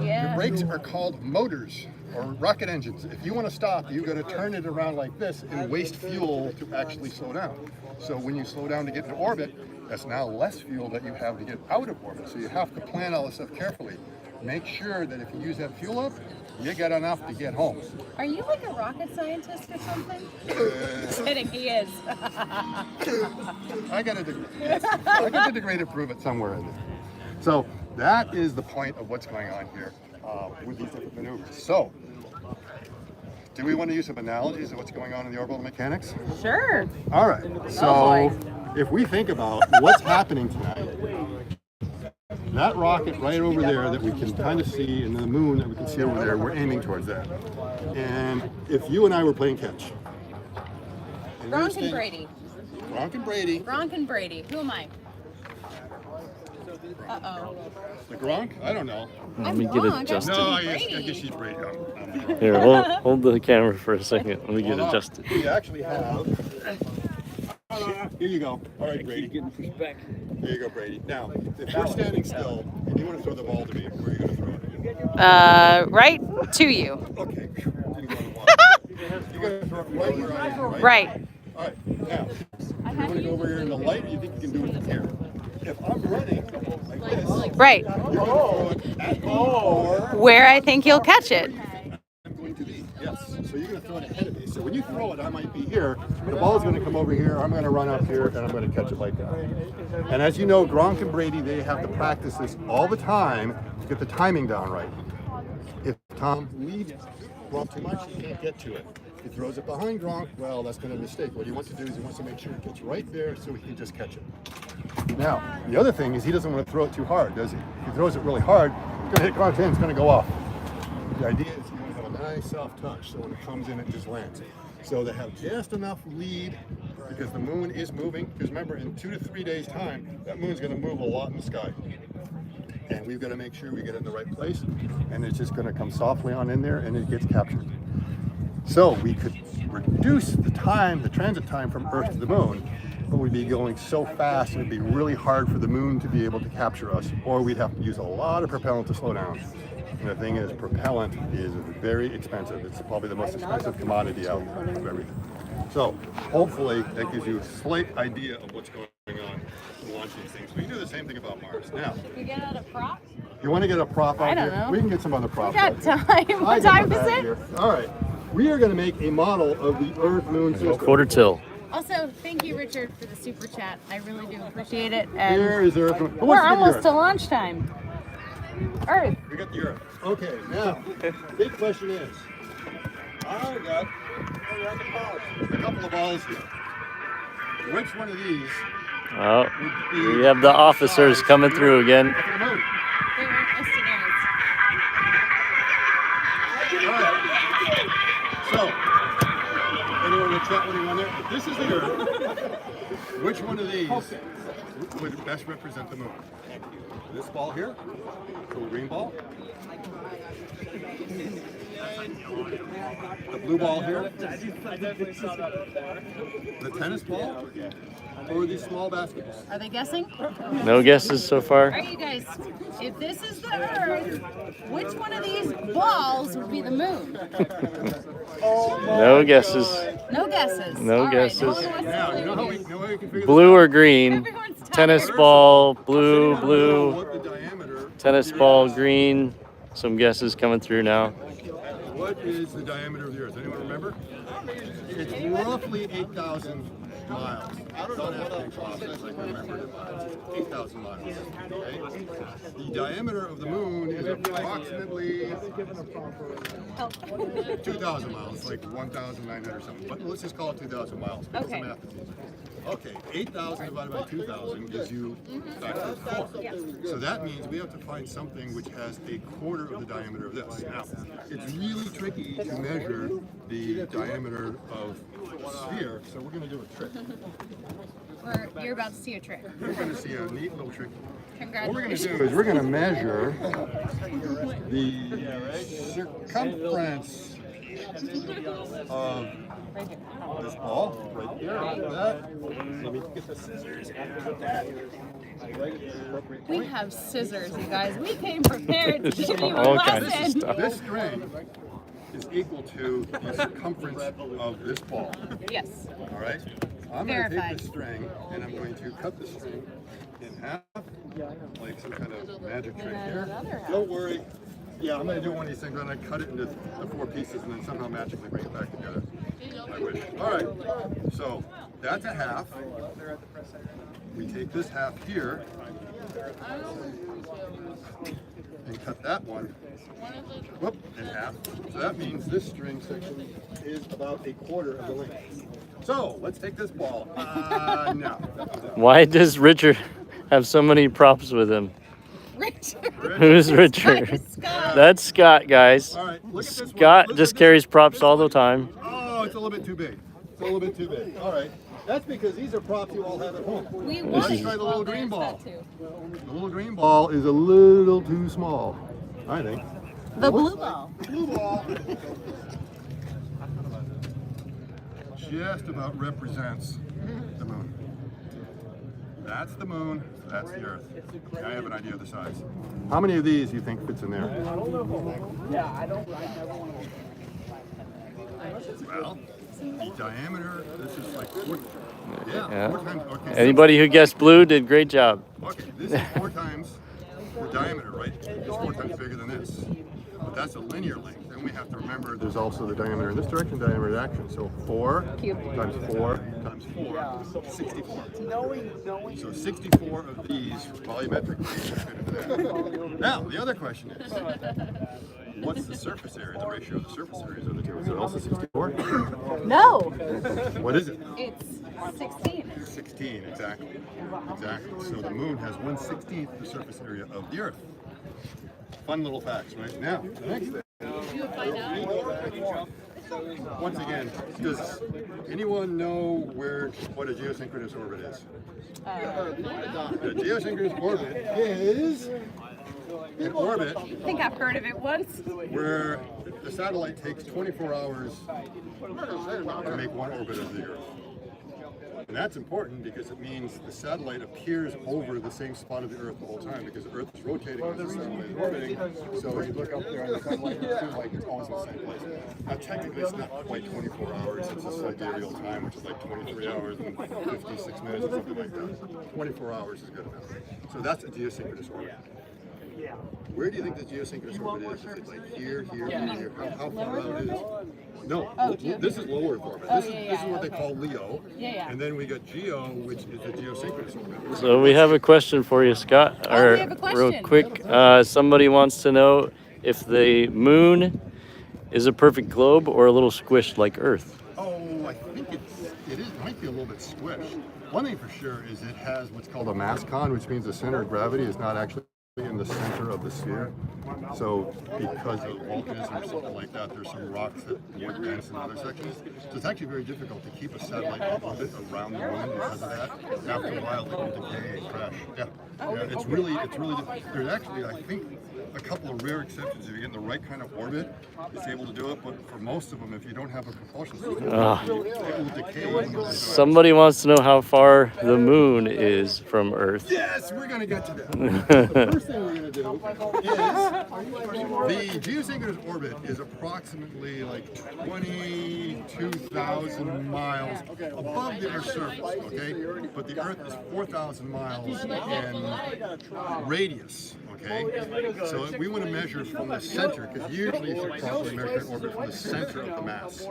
Your brakes are called motors or rocket engines. If you want to stop, you've got to turn it around like this and waste fuel to actually slow down. So when you slow down to get into orbit, that's now less fuel that you have to get out of orbit. So you have to plan all this stuff carefully. Make sure that if you use that fuel up, you get enough to get home. Are you like a rocket scientist or something? Kidding, he is. I got a degree. Yes. I got the degree to prove it somewhere in there. So that is the point of what's going on here with these different maneuvers. So, do we want to use some analogies of what's going on in the orbital mechanics? Sure. All right. So, if we think about what's happening tonight, that rocket right over there that we can kind of see, and the moon that we can see over there, we're aiming towards that. And if you and I were playing catch. Gronk and Brady. Gronk and Brady. Gronk and Brady. Who am I? Uh-oh. The Gronk? I don't know. Let me get Gronk. adjusted. No, I guess she's Brady. Here, hold the camera for a second. Let me get adjusted. We actually have. Here you go. All right, Brady. Getting pushed back. Here you go, Brady. Now, if you're standing still and you want to throw the ball to me, where are you going to throw it? Right to you. Okay. Didn't go in the water. You're going to throw it right where I am, right? Right. All right. Now, you're going to go over here in the light. You think you can do it from here? If I'm running like this, Right. you're going to throw it at me or Where I think you'll catch it. I'm going to be. Yes. So you're going to throw it ahead of me. So when you throw it, I might be here. The ball's going to come over here. I'm going to run up here, and I'm going to catch it like that. And as you know, Gronk and Brady, they have to practice this all the time to get the timing down right. If Tom leads Gronk too much, he can't get to it. If he throws it behind Gronk, well, that's going to be a mistake. What he wants to do is he wants to make sure it gets right there so he can just catch it. Now, the other thing is he doesn't want to throw it too hard, does he? If he throws it really hard, it's going to hit Gronk's hand, it's going to go off. The idea is you want to have a nice soft touch, so when it comes in, it just lands. So they have just enough lead because the moon is moving. Because remember, in 2 to 3 days' time, that moon's going to move a lot in the sky. And we've got to make sure we get it in the right place, and it's just going to come softly on in there, and it gets captured. So we could reduce the time, the transit time from Earth to the moon, but we'd be going so fast it'd be really hard for the moon to be able to capture us, or we'd have to use a lot of propellant to slow down. And the thing is, propellant is very expensive. It's probably the most expensive commodity out there of everything. So hopefully that gives you a slight idea of what's going on in launching things. We can do the same thing about Mars. Now, We get out a prop? you want to get a prop out I don't here? know. We can get some other props. We got out here. time. What I got time my is bag it? here. All right. We are going to make a model of the Earth-Moon system. Quarter till. Also, thank you, Richard, for the super chat. I really do appreciate it. Here And is Earth. Who wants we're to get the almost Earth? to launch time. Earth. We got the Earth. Okay, now, big question is, I got a couple of balls here. Which one of these Oh, would be we have the officers size coming through again. of the moon? They want us to dance. All right. So, anyone in the chat wanting one there? If this is the Earth, which one of these would best represent the moon? This ball here, little green ball. The blue ball here, the tennis ball, or these small baskets. Are they guessing? No guesses so All far. right, you guys. If this is the Earth, which one of these balls would be the moon? No guesses. No guesses. No All right, guesses. no one wants to Now, you know how believe we can figure Blue this or green. Everyone's tired. Tennis ball, blue, out? blue. What the diameter? Tennis ball, green. Some guesses coming through now. What is the diameter of the Earth? Anyone remember? It's roughly 8,000 miles. Don't have to process, I remember it. 8,000 miles. Okay? The diameter of the moon is approximately 2,000 miles, like 1,900 something. But let's just call it 2,000 miles. Because Okay. the math is easy. Okay, 8,000 divided by 2,000 gives you factor 4. So that means we have to find something which has a quarter of the diameter of this. Now, it's really tricky to measure the diameter of a sphere, so we're going to do a trick. You're about to see a trick. We're going to see a neat little trick. What we're going to Congratulations. do is we're going to measure the circumference of this ball right here. Like that. Let me get the scissors. We have scissors, you guys. We came prepared to give you a All kinds of lesson. stuff. This string is equal to the circumference of this ball. Yes. All right? I'm going to take Verified. this string and I'm going to cut the string in half, like some kind of magic trick here. Don't worry. Yeah, I'm going to do one of these things. I'm going to cut it into the 4 pieces and then somehow magically bring it back together. I wish. All right. So that's a half. We take this half here and cut that one whoop, in half. So that means this string section is about a quarter of the length. So let's take this ball. No. Why does Richard have so many props with him? Richard. Who's Richard? Scott. That's Scott, guys. All right, look at this one. Scott Look just at this carries one. props This all the one. time. Oh, it's a little bit too big. It's a little bit too big. All right. That's because these are props you all have at home. We Let's want try the little green there's ball. that too. The little green ball is a little too small, I think. The blue ball. Blue ball just about represents the moon. That's the moon, that's the Earth. I have an idea of the size. How many of these do you think fits in there? Well, the diameter, this is like 4, Yeah. 4 times. Okay, Anybody who guessed blue did great job. okay, this is 4 times the diameter, right? It's 4 times bigger than this. But that's a linear length. Then we have to remember there's also the diameter in this direction, diameter in action. So 4 times 4 times 4, 64. So 64 of these volumetrically fit into that. Now, the other question is, what's the surface area, the ratio of the surface areas of the two? Is it also 64? No. What is it? It's 16. 16, exactly. Exactly. So the moon has 1/16 the surface area of the Earth. Fun little facts, right? Now, the next thing. Once again, does anyone know what a geosynchronous orbit is? The geosynchronous orbit is an orbit I think I've heard of it once. where the satellite takes 24 hours to make one orbit of the Earth. And that's important because it means the satellite appears over the same spot of the Earth the whole time, because the Earth is rotating as the satellite is orbiting. So you look up there on the satellite, it seems like it's always in the same place. Now technically it's not quite 24 hours, it's just sidereal time, which is like 23 hours and 56 minutes or something like that. 24 hours is good enough. So that's a geosynchronous orbit. Where do you think the geosynchronous orbit is? Is it like here, here, here? How far out is it? No, this is low Earth orbit. This is what they call LEO. And then we got GEO, which is the geosynchronous orbit. So we have a question for you, Scott. Oh, we have a question. Real quick, somebody wants to know if the moon is a perfect globe or a little squished like Earth. Oh, I think it might be a little bit squished. One thing for sure is it has what's called a mascon, which means the center of gravity is not actually in the center of the sphere. So because of volcanism or something like that, there's some rocks that are more dense in other sections. So it's actually very difficult to keep a satellite in orbit around the moon because of that. After a while, it will decay and crash. Yeah, it's really difficult. There's actually, I think, a couple of rare exceptions. If you get in the right kind of orbit, it's able to do it. But for most of them, if you don't have a propulsion system, it will decay. Somebody wants to know how far the moon is from Earth. Yes, we're going to get to that. The first thing we're going to do is the geosynchronous orbit is approximately like 22,000 miles above the Earth's surface, okay? But the Earth is 4,000 miles in radius, okay? So we want to measure from the center, because usually you should probably measure an orbit from the center of the mass.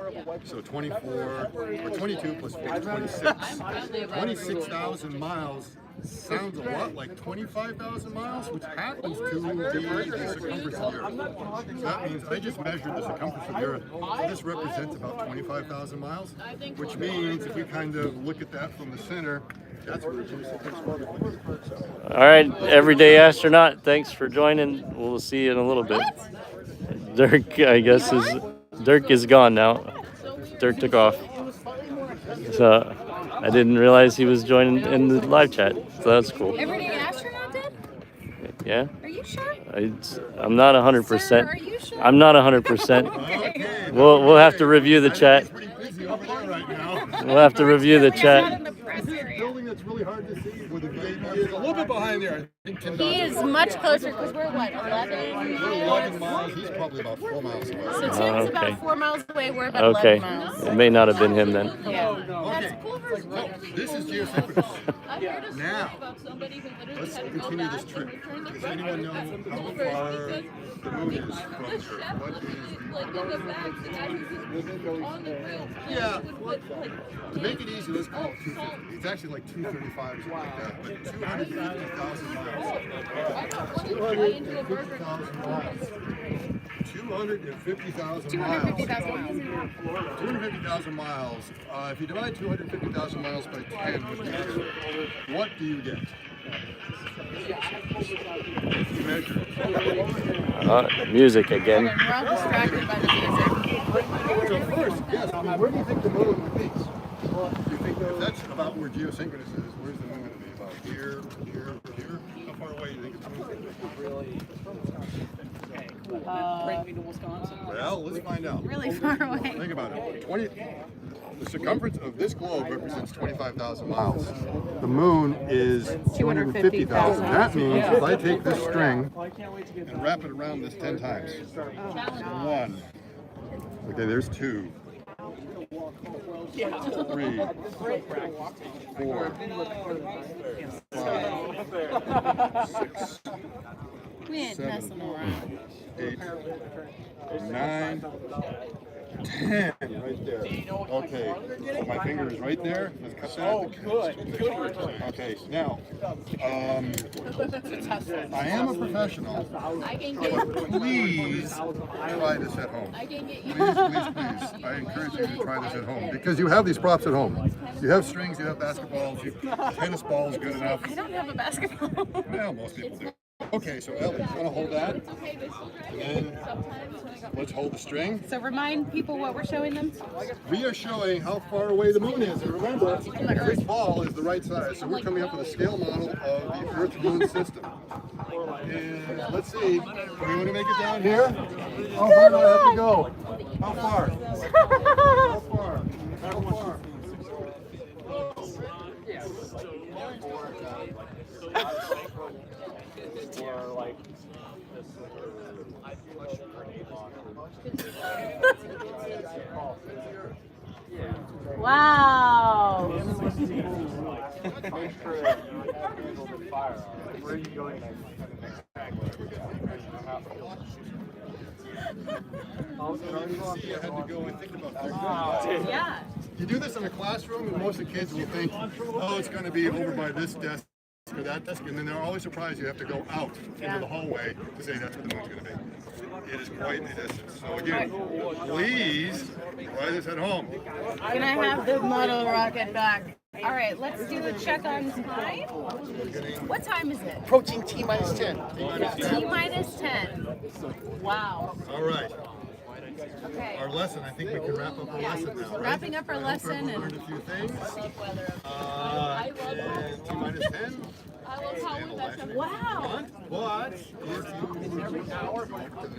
So 24, or 22 plus 4, 26. 26,000 miles sounds a lot like 25,000 miles, which happens to be the circumference of the Earth. So that means I just measured the circumference of the Earth. So this represents about 25,000 miles, which means if we kind of look at that from the center, that's where the geosynchronous orbit is. All right, everyday astronaut, thanks for joining. We'll see you in a little bit. Dirk, I guess, Dirk is gone now. Dirk took off. So I didn't realize he was joining in the live chat. So that's cool. Everyday astronaut did? Yeah. Are you sure? I'm not 100%. Sir, are you sure? I'm not 100%. We'll have to review the chat. We'll have to review the chat. Building that's really hard to see with the VAB is a little bit behind there. He is much closer because we're what, 11? 11 miles. He's probably about 4 miles away. So Tim's okay. about 4 miles away. We're about Okay. 11 miles. It may not have been him then. Yeah. Okay, so this is geosynchronous. Now, let's continue this trip. Does anyone know how far the moon is from Earth? What is yeah, to make it easy, let's call it 250. It's actually like 235 or something like that, but 250,000 miles. 250,000 miles. 250,000 miles. 250,000 miles. If you divide 250,000 miles by 10, what do you get? You measure it. Music again. We're all distracted by the music. So first, yes, I mean, where do you think the moon would be? You think if that's about where geosynchronous is, where's the moon going to be? About here, here, here? How far away do you think it's going to be? Bring me to Wisconsin. Well, let's find out. Really far away. Think about it. The circumference of this globe represents 25,000 miles. The moon is 250,000. That means if I take this string and wrap it around this 10 times. One. Okay, there's 2. 3, 4, 5, 6, We ain't 7, messing around. 8, 9, 10 right there. Okay, so my finger is right there. Let's cut that. Oh, good. Okay, now, I am a professional, but please try this at home. Please, please, please. I encourage you to try this at home because you have these props at home. You have strings, you have basketballs, tennis balls, good enough. I don't have a basketball. Well, most people do. Okay, so Ellie, you want to hold that? And then let's hold the string. So remind people what we're showing them. We are showing how far away the moon is. And remember, this ball is the right size. So we're coming up with a scale model of the Earth-Moon system. And let's see, do we want to make it down here? How far do I have to go? How far? How far? How far? Wow. You had to go and think about this. Yeah. You do this in a classroom, and most of the kids will think, oh, it's going to be over by this desk or that desk, and then they're always surprised you have to go out into the hallway to say that's what the moon's going to be. It is quite the distance. So again, please try this at home. Can I have the model rocket back? All right, let's do a check on time. What time is it? Approaching T minus 10. T minus 10. Wow. All right. Okay. Our lesson, I think we can wrap up our lesson now, right? Wrapping up our I hope lesson everyone learned a few things. And T minus 10. Wow. But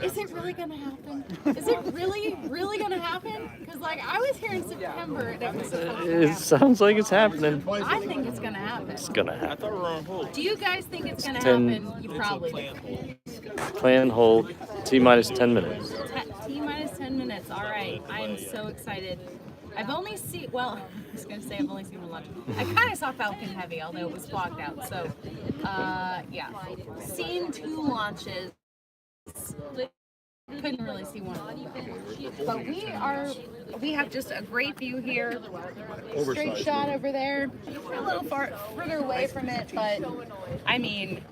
Is it really gonna happen? Is it really gonna happen? Because like I was here in September and it was supposed to It happen. sounds like it's happening. I think it's gonna happen. It's gonna happen. Do you guys think it's gonna 10 happen? You probably do. Plan hold. T minus 10 minutes. T minus 10 minutes. All right. I am so excited. I've only seen, well, I was going to say I've only seen one launch. I kind of saw Falcon Heavy, although it was fogged out. So, yeah. Seen 2 launches. Couldn't really see one of them. But we have just a great view here. Straight shot over there. We're a little further away from it, but I mean,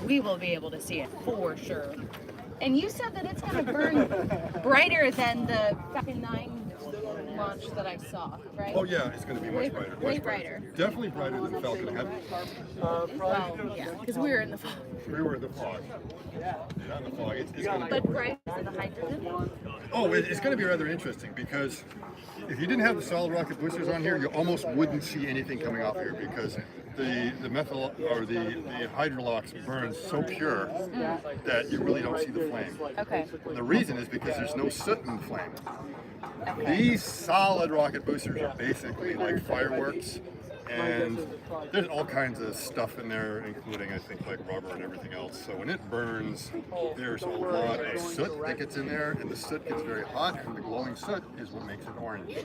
we will be able to see it for sure. And you said that it's going to burn brighter than the Falcon 9 launch that I saw, right? oh yeah, it's going to be much brighter. Way Much brighter. Definitely brighter than Falcon Heavy. Well, yeah, because we were in the fog. We were in the fog. Not in the fog. It's going to be. But brighter than the hydrogen. Oh, it's going to be rather interesting because if you didn't have the solid rocket boosters on here, you almost wouldn't see anything coming off here because the methyl or the hydrolox burns so pure that you really don't see the flame. Okay. And the reason is because there's no soot in the flame. These solid rocket boosters are basically like fireworks, and there's all kinds of stuff in there, including I think like rubber and everything else. So when it burns, there's a lot of soot that gets in there, and the soot gets very hot, and the glowing soot is what makes it orange.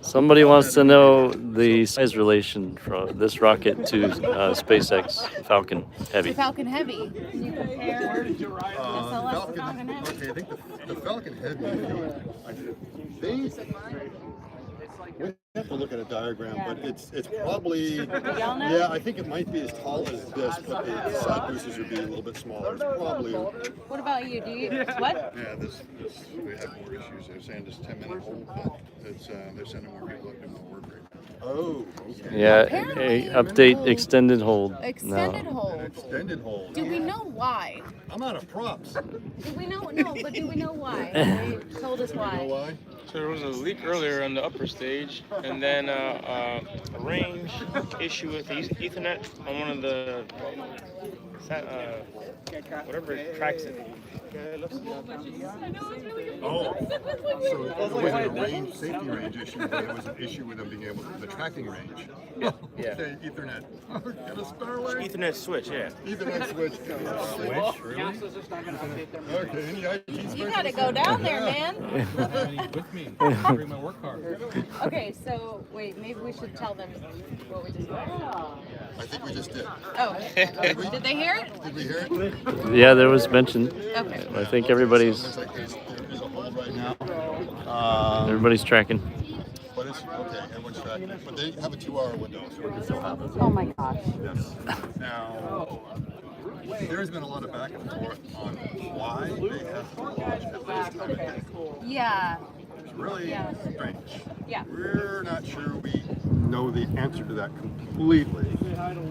Somebody wants to know the size relation from this rocket to SpaceX Falcon Heavy. The Falcon Heavy. Can you compare SLS to Falcon, Falcon Heavy? okay, I think the Falcon Heavy, I think we have to look at a diagram, but it's probably, Y'all know? yeah, I think it might be as tall as this, but the side boosters would be a little bit smaller. It's probably, What about you? Do you what? yeah, this we have more issues. They're saying this 10-minute hold, but it's, they're sending more people up to the work rate. Oh, okay. Yeah, Apparently- update extended hold. Extended No. hold. Extended hold. Do we know why? I'm out of props. Do we know? No, but do we know why? They told us You know why. why? So there was a leak earlier on the upper stage, and then a range issue with Ethernet on one of the whatever tracks it. Oh, so it wasn't a range, safety range issue, but it was an issue with them being able to, the tracking range. Yeah. Okay, Ethernet. Get a Starlink. Ethernet switch, yeah. Ethernet switch. Switch, really? Okay, any IT You gotta go down there, man. With me. Bring my work card. Okay, so wait, maybe we should tell them what we just did. I think we just did. Oh, did they hear it? Did we hear it? Yeah, there was mention. Okay. I think everybody's So it looks like there is a hold right now. everybody's tracking. But it's, okay, everyone's tracking. But they have a 2-hour window, so it can still happen. Oh my gosh. Yes. Now, there's been a lot of back and forth on why they have to launch at this time of day. Yeah. It's really Yeah. strange. Yeah. We're not sure we know the answer to that completely,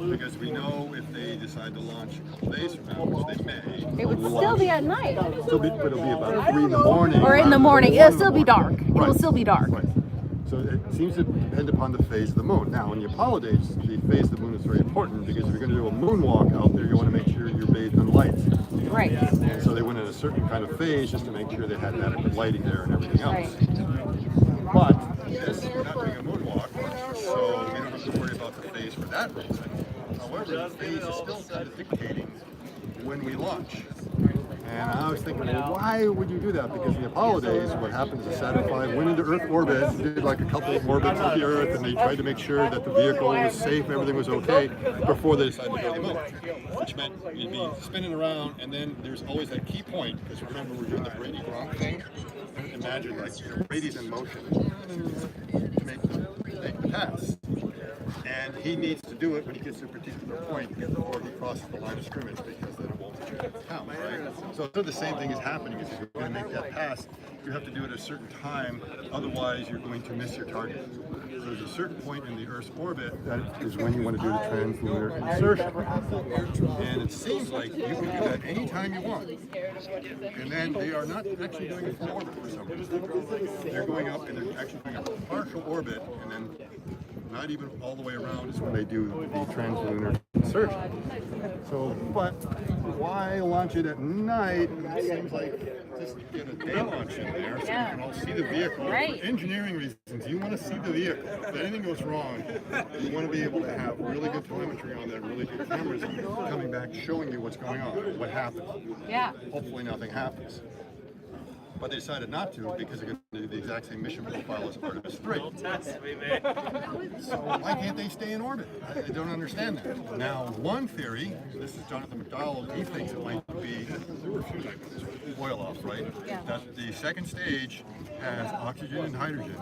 because we know if they decide to launch a couple days from now, which they may, It would still be at night. but it'll be about 3 in the morning. Or in the morning. It'll still be dark. It will Right. still be dark. Right. So it seems to depend upon the phase of the moon. Now, in the Apollo days, the phase of the moon is very important because if you're going to do a moonwalk out there, you want to make sure you're bathed in light. Right. And so they went in a certain kind of phase just to make sure they had adequate lighting there and everything else. But this, we're not doing a moonwalk, so we don't have to worry about the phase for that reason. However, the phase is still kind of dictating when we launch. And I was thinking, well, why would you do that? Because in the Apollo days, what happened is the Saturn V went into Earth orbit, did like a couple of orbits of the Earth, and they tried to make sure that the vehicle was safe, everything was okay, before they decided to go to the moon. Which meant you'd be spinning around, and then there's always that key point, because remember, we're doing the Brady-Gronk thing. Imagine, like, Brady's in motion to make the pass. And he needs to do it when he gets to a particular point before he crosses the line of scrimmage, because then it won't count, right? So the same thing is happening. Is if you're going to make that pass, you have to do it at a certain time, otherwise you're going to miss your target. So there's a certain point in the Earth's orbit that is when you want to do the translunar insertion. And it seems like you can do that anytime you want. And then they are not actually doing a full orbit for some reason. They're going up and they're actually doing a partial orbit, and then not even all the way around is when they do the translunar insertion. So, but why launch it at night? It seems like just get a day launch in there so you can all see the vehicle. Right. For engineering reasons, you want to see the vehicle. If anything goes wrong, you want to be able to have really good telemetry on that, really good cameras coming back showing you what's going on, what happened. Yeah. Hopefully nothing happens. But they decided not to because they're going to do the exact same mission profile as Artemis 3. So why can't they stay in orbit? I don't understand that. Now, one theory, this is Jonathan McDowell, he thinks it might be boil off, right? Yeah. That the second stage has oxygen and hydrogen.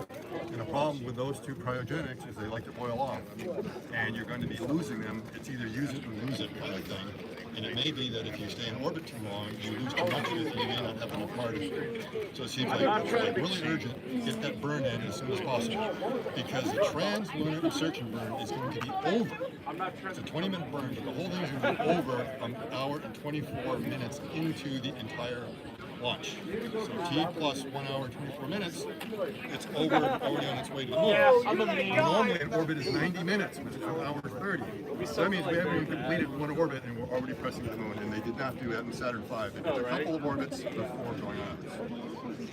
And the problem with those two cryogenics is they like to boil off. And you're going to be losing them. It's either use it or lose it kind of thing. And it may be that if you stay in orbit too long, you lose too much of it, and you may not have enough hydrogen. So it seems like it's like really urgent, get that burn in as soon as possible. Because the translunar insertion burn is going to be over. It's a 20-minute burn, but the whole thing is going to be over an hour and 24 minutes into the entire launch. So T plus 1 hour and 24 minutes, it's over, already on its way to the moon. Normally an orbit is 90 minutes, which is 1 hour 30. So that means we haven't even completed one orbit and we're already pressing the moon, and they did not do that in Saturn V. They did a couple of orbits before going on.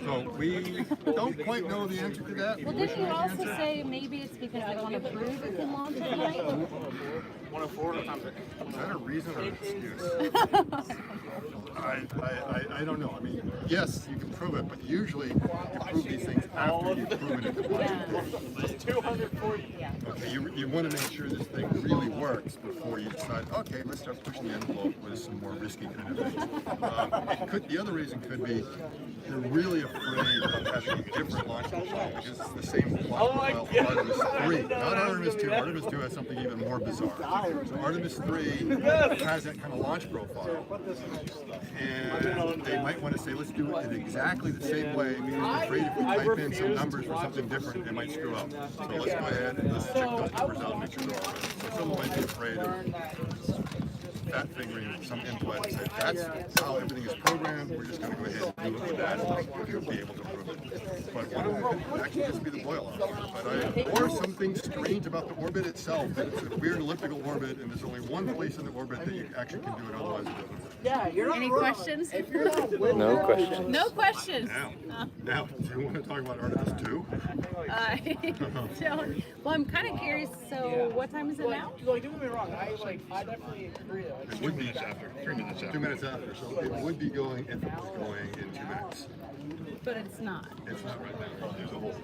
So we don't quite know the answer to that. Well, didn't you also say maybe it's because they want to prove it can launch at night? Is that a reason or an excuse? I don't know. I mean, yes, you can prove it, but usually you prove these things after you've proven it can launch. It's 240. Yeah. Okay, you want to make sure this thing really works before you decide, okay, let's start pushing the envelope with some more risky kind of things. The other reason could be they're really afraid of having a different launch control because it's the same launch profile for Artemis 3, not Artemis 2. Artemis 2 has something even more bizarre. So Artemis 3 has that kind of launch profile. And they might want to say, let's do it in exactly the same way because they're afraid if we type in some numbers for something different, it might screw up. So let's go ahead and let's check those numbers out and make sure they're all right. So someone might be afraid of that figuring some input and say, that's how everything is programmed, we're just going to go ahead and do it with that and you'll be able to prove it. But one of them could actually just be the boil off. Or something strange about the orbit itself, that it's a weird elliptical orbit and there's only one place in the orbit that you actually can do it, otherwise it doesn't work. Any questions? No questions. No questions. Now, do you want to talk about Artemis 2? Well, I'm kind of curious. So, what time is it now? Like, don't get me wrong. I definitely agree. It would be after, 3 minutes after. 2 minutes after, so it would be going if it was going in 2 minutes. But it's not. It's not right now. There's a hole.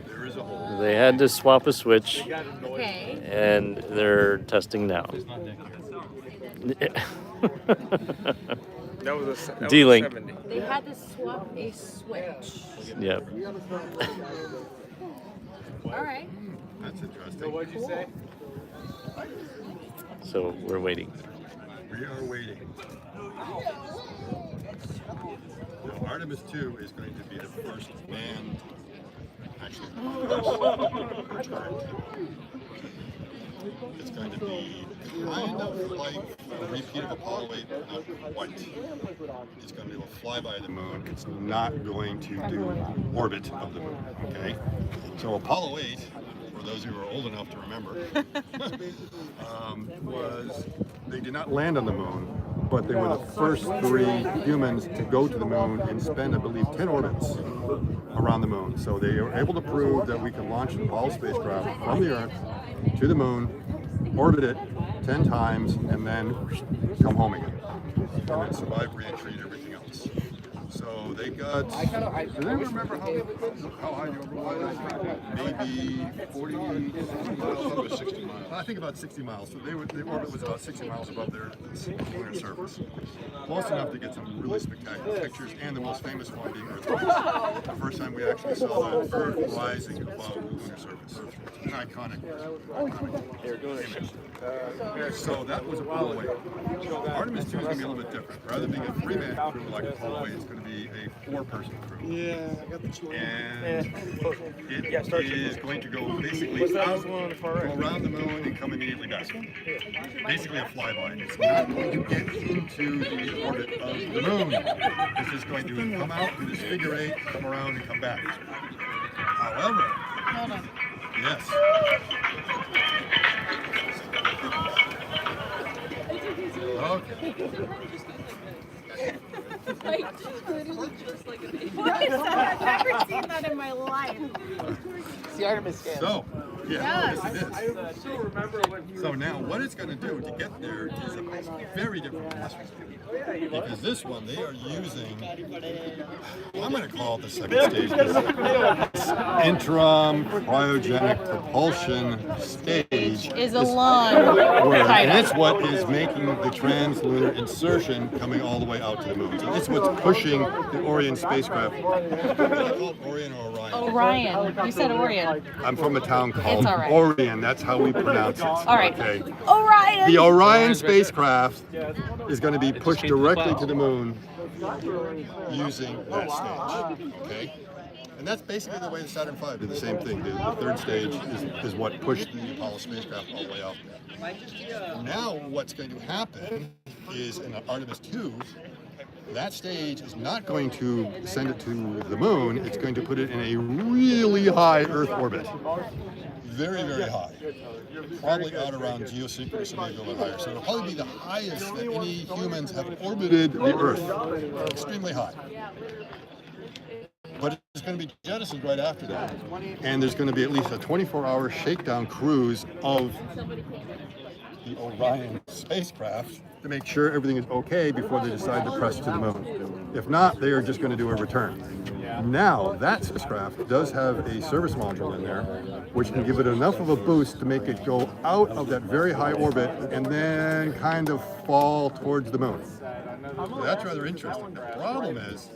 There is a hole. They had to swap a switch, Okay. and they're testing now. That was a D-Link. 70. They had to swap a switch. Yep. All right. That's interesting. What'd you say? So we're waiting. We are waiting. Now, Artemis 2 is going to be the first manned, actually, return. It's going to be kind of like a repeat of Apollo 8, but not quite. It's going to do a flyby of the moon. It's not going to do orbit of the moon, okay? So Apollo 8, for those who are old enough to remember, was they did not land on the moon, but they were the first 3 humans to go to the moon and spend, I believe, 10 orbits around the moon. So they were able to prove that we can launch an Apollo spacecraft from the Earth to the moon, orbit it, 10 times and then come home again. And then survive re-entry and everything else. So they got, does anyone remember how high the Orbital was? Maybe 40 miles, 60 miles. I think about 60 miles. So the orbit was about 60 miles above their lunar surface. Close enough to get some really spectacular pictures, and the most famous one being Earthrise. The first time we actually saw the Earth rising above the lunar surface. An iconic image. So that was a pull away. Artemis 2 is going to be a little bit different. Rather than being a 3-man crew like a pull away, it's going to be a 4-person crew. Yeah, I got the chill. And it is going to go basically out, go around the moon and come immediately back. Basically a flyby. It's not going to get into the orbit of the moon. It's just going to come out, do this figure 8, come around and come back. However, Hold on. yes. Okay. What is that? I've never seen that in my life. It's the Artemis scan. So, yes, Yes. it is. So now what it's going to do to get there is a very different velocity. Because this one, they are using, I'm going to call it the second stage, interim cryogenic propulsion stage. Is a long And it's what is making the trans-lunar insertion coming all the way out to the moon. So it's what's pushing the Orion spacecraft. Is it called Orion or Orion? Orion. You said Orion. I'm from a town called It's all right. Orion. That's how we pronounce it. All right. Okay. Orion. The Orion spacecraft is going to be pushed directly to the moon using that stage. Okay. And that's basically the way the Saturn V did the same thing. The third stage is what pushed the Apollo spacecraft all the way out there. Now what's going to happen is in Artemis 2, that stage is not going to send it to the moon, it's going to put it in a really high Earth orbit. Very, very high. Probably out around geosynchronous and maybe a little higher. So it'll probably be the highest that any humans have orbited the Earth. Extremely high. But it's going to be jettisoned right after that. And there's going to be at least a 24-hour shakedown cruise of the Orion spacecraft to make sure everything is okay before they decide to press to the moon. If not, they are just going to do a return. Now, that spacecraft does have a service module in there, which can give it enough of a boost to make it go out of that very high orbit and then kind of fall towards the moon. So that's rather interesting. The problem is,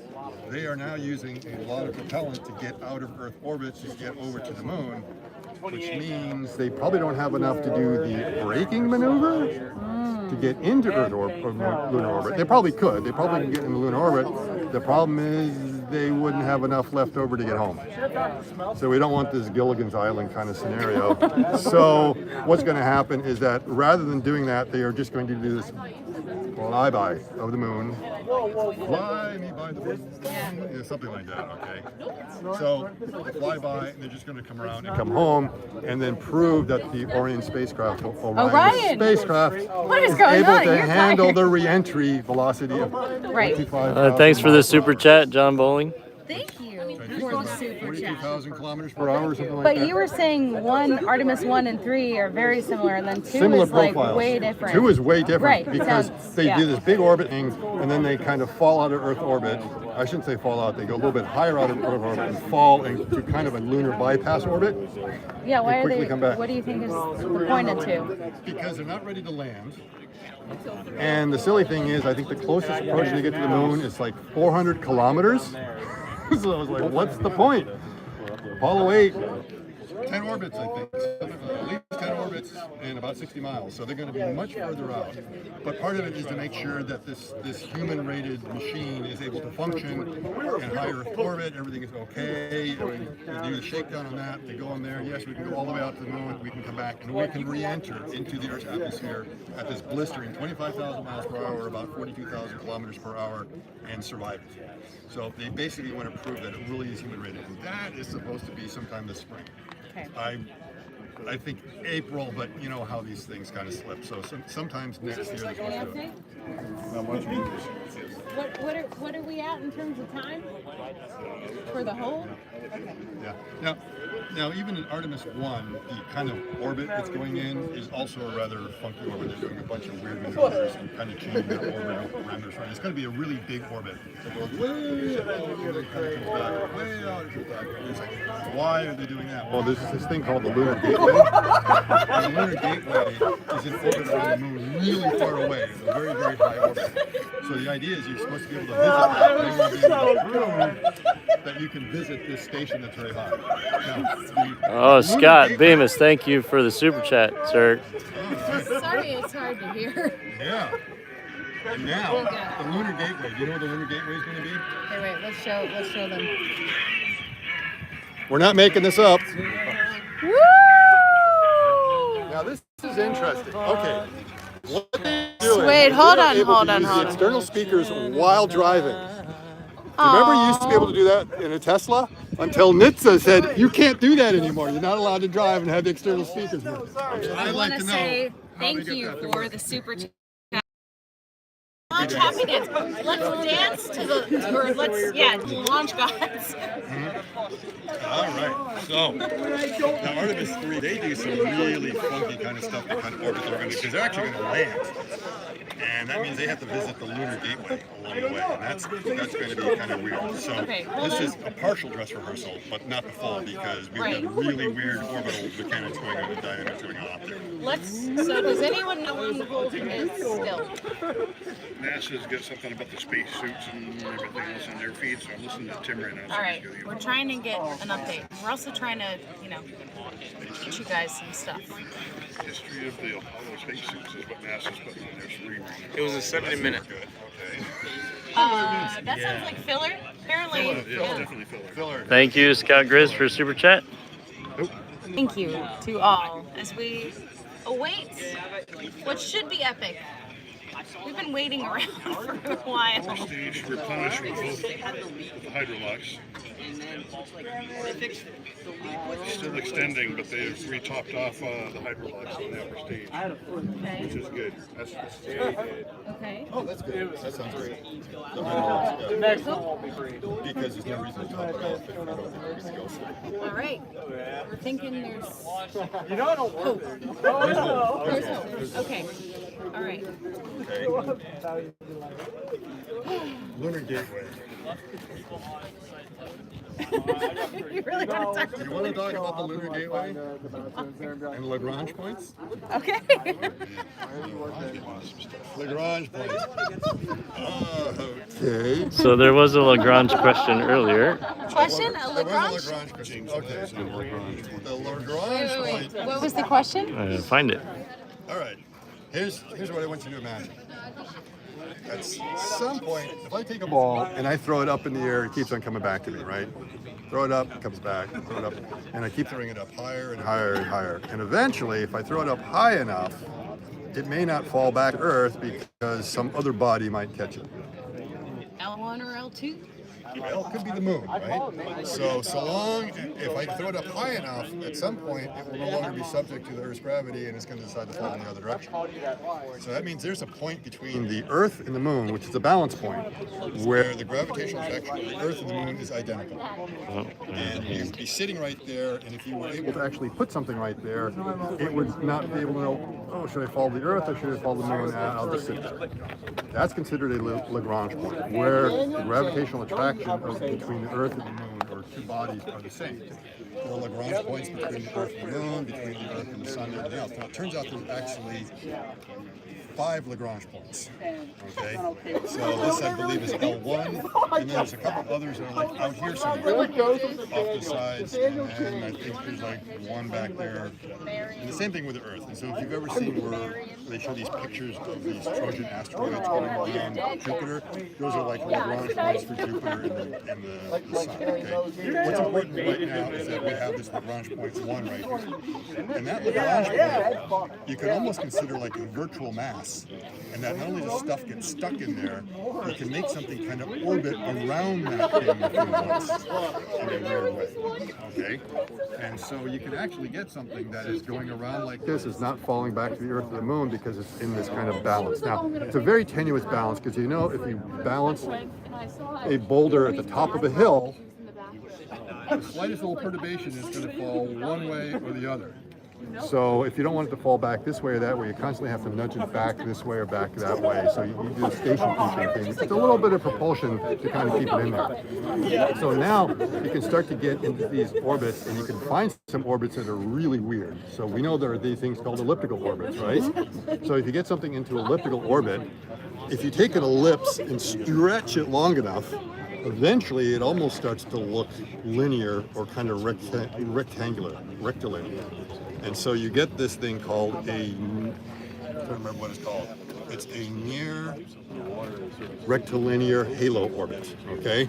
they are now using a lot of propellant to get out of Earth orbit to get over to the moon, which means they probably don't have enough to do the braking maneuver to get into Earth or lunar orbit. They probably could. They probably can get in the lunar orbit. The problem is they wouldn't have enough left over to get home. So we don't want this Gilligan's Island kind of scenario. So what's going to happen is that rather than doing that, they are just going to do this flyby of the moon. Fly me by the moon. Yeah, something like that, okay? So they fly by and they're just going to come around and come home and then prove that the Orion spacecraft, Orion spacecraft, What is is going able on? to You're handle fired. the re-entry velocity of Right. 25,000 Thanks for the miles super per hour. chat, John Bowling. Thank you for the super chat. 42,000 kilometers per hour or something like But that. you were saying Artemis 1 and 3 are very similar, and then 2 Similar is like profiles. way different. 2 is way different Right, because sounds- they yeah. do this big orbiting and then they kind of fall out of Earth orbit. I shouldn't say fall out, they go a little bit higher out of Earth orbit and fall into kind of a lunar bypass orbit. Yeah, why and are quickly they? come back. What do you think is the point of 2? Because they're not ready to land. And the silly thing is, I think the closest approach they get to the moon is like 400 kilometers. So I was like, what's the point? Apollo 8, 10 orbits, I think. At least 10 orbits and about 60 miles. So they're going to be much further out. But part of it is to make sure that this human-rated machine is able to function in high Earth orbit. Everything is okay. They do the shakedown on that. They go in there. Yes, we can go all the way out to the moon. We can come back and we can re-enter into the Earth's atmosphere at this blistering 25,000 miles per hour, about 42,000 kilometers per hour, and survive it. So they basically want to prove that it really is human-rated. And that is supposed to be sometime this spring. Okay. I think April, but you know how these things kind of slip. So sometimes next year they're supposed to do it. Not much. what are we at in terms of time for the whole? Yeah. Now, even in Artemis 1, the kind of orbit it's going in is also a rather funky orbit. They're doing a bunch of weird maneuvers and kind of changing their orbital parameters. Right? It's going to be a really big orbit. It goes way out, and then kind of comes back, way out, and comes back. And it's like, why are they doing that? Well, there's this thing called the Lunar Gateway. And the Lunar Gateway is in orbit around the moon really far away, in a very, very high orbit. So the idea is you're supposed to be able to visit that. And you're going to be that you can visit this station that's very high. Now, Scott Bemis, thank you for the super chat, sir. Sorry, it's hard to hear. Yeah. And now, the Lunar Gateway. Do you know what the Lunar Gateway is going to be? Okay, wait, let's show them. We're not making this up. Woo! Now, this is interesting. Okay. What they're doing, Wait, hold on, able to hold on, use hold the on. external speakers while driving. Remember you used to be able to do that in a Tesla? Until NHTSA said, you can't do that anymore. You're not allowed to drive and have the external speakers. I want to say thank you for the super chat. Launch happy dance. Let's dance to the, or let's, launch gods. All right. So, now Artemis 3, they do some really funky kind of stuff to kind of orbit their because they're actually going to land. And that means they have to visit the Lunar Gateway along the way. And that's going to be kind of weird. So this is a partial dress rehearsal, but not the full because we've got really weird orbital mechanics going on and dynamics going on up there. So does anyone know when the whole thing is still? NASA's got something about the space suits and everything else on their feed, so I'm listening to Tim right now. All right, we're trying to get an update. We're also trying to, get you guys some stuff. History of the Apollo spacesuits is what NASA's putting on their screen. It was a 70-minute. Okay. That sounds like filler. Apparently, Yeah, it's definitely filler. Thank you, Scott Grizz, for super chat. Thank you to all as we await what should be epic. We've been waiting around for a while. Stage replenished with both with the hydrolux. Still extending, but they've re-topped off the hydrolux on the upper stage, which is good. That's very good. Okay. Oh, that's good. That sounds great. Next one won't be free. Because there's no reason to talk about it if we don't think we're going to go. All right. We're thinking there's You know I don't work there. There's hope. Okay. All right. Okay. Lunar Gateway. You really want to talk Do you want to talk about the Lunar Gateway and Lagrange points? Okay. Lagrange points. Okay. So there was a Lagrange question earlier. Question? A There was Lagrange? a Lagrange question. Okay, so the Lagrange point. What was the question? Find it. All right. Here's what I want you to imagine. At some point, if I take a ball and I throw it up in the air, it keeps on coming back to me, right? Throw it up, it comes back, throw it up, and I keep throwing it up higher and higher and higher. And eventually, if I throw it up high enough, it may not fall back to Earth because some other body might catch it. L1 or L2? Well, it could be the moon, right? So long, if I throw it up high enough, at some point it will no longer be subject to the Earth's gravity and it's going to decide to fall in the other direction. So that means there's a point between the Earth and the moon, which is a balance point, where the gravitational attraction of the Earth and the moon is identical. And you'd be sitting right there, and if you were able to actually put something right there, it would not be able to know, oh, should I follow the Earth or should I follow the moon? I'll just sit there. That's considered a Lagrange point, where the gravitational attraction between the Earth and the moon, or two bodies, are the same. There are Lagrange points between the Earth and the moon, between the Earth and the sun, and everything else. Now, it turns out there's actually 5 Lagrange points. Okay? So this, I believe, is L1, and then there's a couple others that are like out here somewhere, off the sides, and then I think there's like one back there. And the same thing with the Earth. And so if you've ever seen where they show these pictures of these Trojan asteroids going around Jupiter, those are like Lagrange points for Jupiter and the sun. Okay? What's important right now is that we have this Lagrange points 1 right here. And that Lagrange point, you could almost consider like a virtual mass. And And that not only does stuff get stuck in there, you can make something kind of orbit around that thing if you want, in a weird way. Okay? And so you can actually get something that is going around like this, is not falling back to the Earth or the Moon because it's in this kind of balance. Now, it's a very tenuous balance because you know if you balance a boulder at the top of a hill, the slightest little perturbation is going to fall one way or the other. So if you don't want it to fall back this way or that way, you constantly have to nudge it back this way or back that way. So you do the station keeping thing. It's a little bit of propulsion to kind of keep it in there. So now you can start to get into these orbits, and you can find some orbits that are really weird. So we know there are these things called elliptical orbits, right? So if you get something into elliptical orbit, if you take an ellipse and stretch it long enough, eventually it almost starts to look linear or kind of rectangular, rectilinear. And so you get this thing called I don't remember what it's called. It's a near rectilinear halo orbit, okay?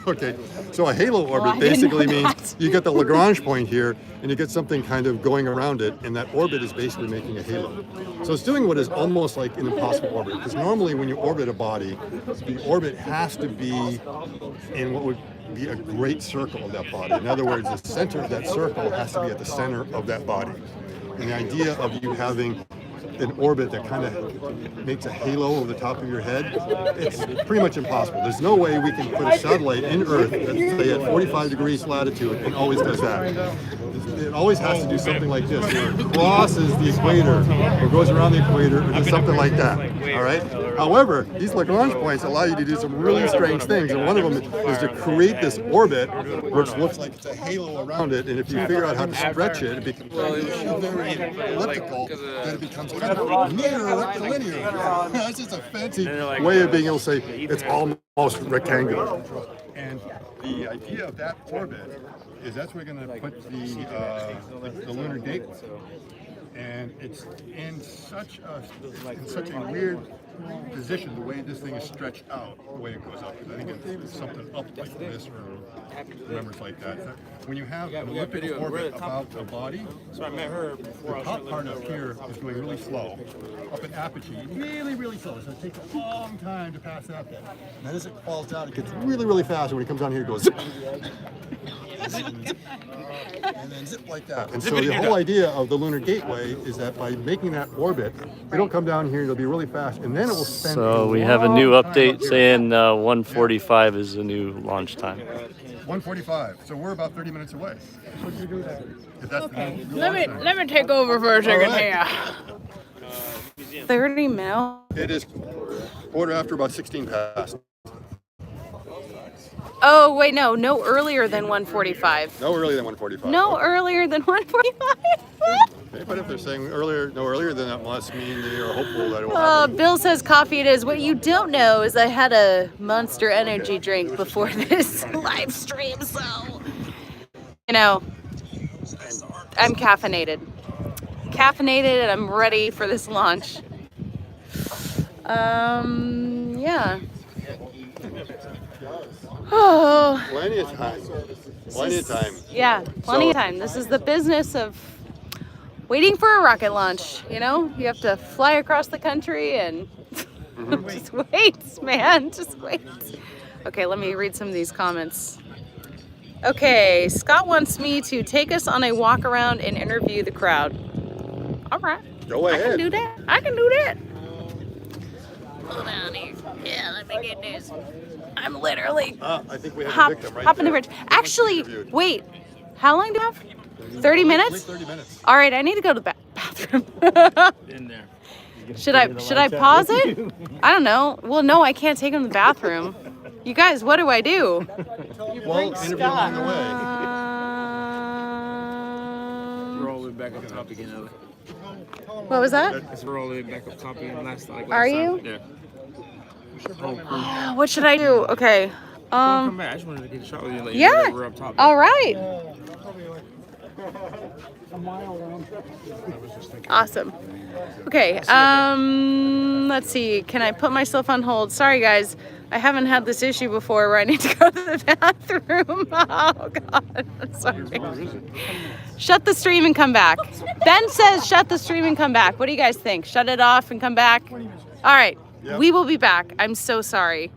Okay, so a halo orbit basically means you get the Lagrange point here, and you get something kind of going around it, and that orbit is basically making a halo. So it's doing what is almost like an impossible orbit, because normally when you orbit a body, the orbit has to be in what would be a great circle of that body. In other words, the center of that circle has to be at the center of that body. And the idea of you having an orbit that kind of makes a halo over the top of your head, it's pretty much impossible. There's no way we can put a satellite in Earth that's say at 45 degrees latitude and always does that. It always has to do something like this, where it crosses the equator, or goes around the equator, or does something like that, all right? However, these Lagrange points allow you to do some really strange things, and one of them is to create this orbit which looks like it's a halo around it, and if you figure out how to stretch it, it becomes very elliptical, then it becomes kind of near rectilinear. That's just a fancy way of being able to say it's almost rectangular. And the idea of that orbit is that's where we're going to put the lunar gateway. And it's in such a weird position, the way this thing is stretched out, the way it goes up. I think it's something up like this, or numbers like that. When you have an elliptical orbit about the body, So I met her before the top part up here is going really slow. Up in apogee, really, really slow. So it takes a long time to pass that bit. And then as it falls down, it gets really, really fast. And when it comes down here, it goes zip. And then zip like that. And so the whole idea of the lunar gateway is that by making that orbit, it'll come down here, it'll be really fast, and then it will spend So we have a new update saying 1:45 is the new launch time. 1:45. So we're about 30 minutes away. If that's the Let me take over for a second here. 30 mil. It is quarter after, about 16 past. Oh wait, no earlier than 1:45. No earlier than 1:45. No earlier than 1:45. Okay, but if they're saying no earlier than that, must mean they are hopeful that it will happen. Bill says coffee it is. What you don't know is I had a Monster Energy drink before this live stream, so you know I'm caffeinated, and I'm ready for this launch. Yeah. Oh. Plenty of time. Plenty of time. Yeah, plenty of time. This is the business of waiting for a rocket launch. You know, you have to fly across the country and just wait, man. Just wait. Okay, let me read some of these comments. Okay, Scott wants me to take us on a walk around and interview the crowd. All right. Go ahead. I can do that. I can do that. Hold on here. Yeah, let me get this. I'm literally I think we have a victim right hopping the there. bridge. Actually, wait. How long do I have? 30 minutes? 30 minutes. All right, I need to go to the bathroom. in there. Should I pause it? I don't know. Well, no, I can't take him to the bathroom. You guys, what do I do? Well, interview along the way. Roll it back up top again, Ellie. What was that? Let's roll it back up top again. Last Are you? Yeah. What should I do? Okay. Come back. I just wanted to get a shot with you. Like, Yeah. we're up top. All right. Awesome. Okay. Let's see. Can I put myself on hold? Sorry, guys. I haven't had this issue before where I need to go to the bathroom. Oh, God. I'm sorry. Shut the stream and come back. Ben says shut the stream and come back. What do you guys think? Shut it off and come back? All right. Yep. We will be back. I'm so sorry.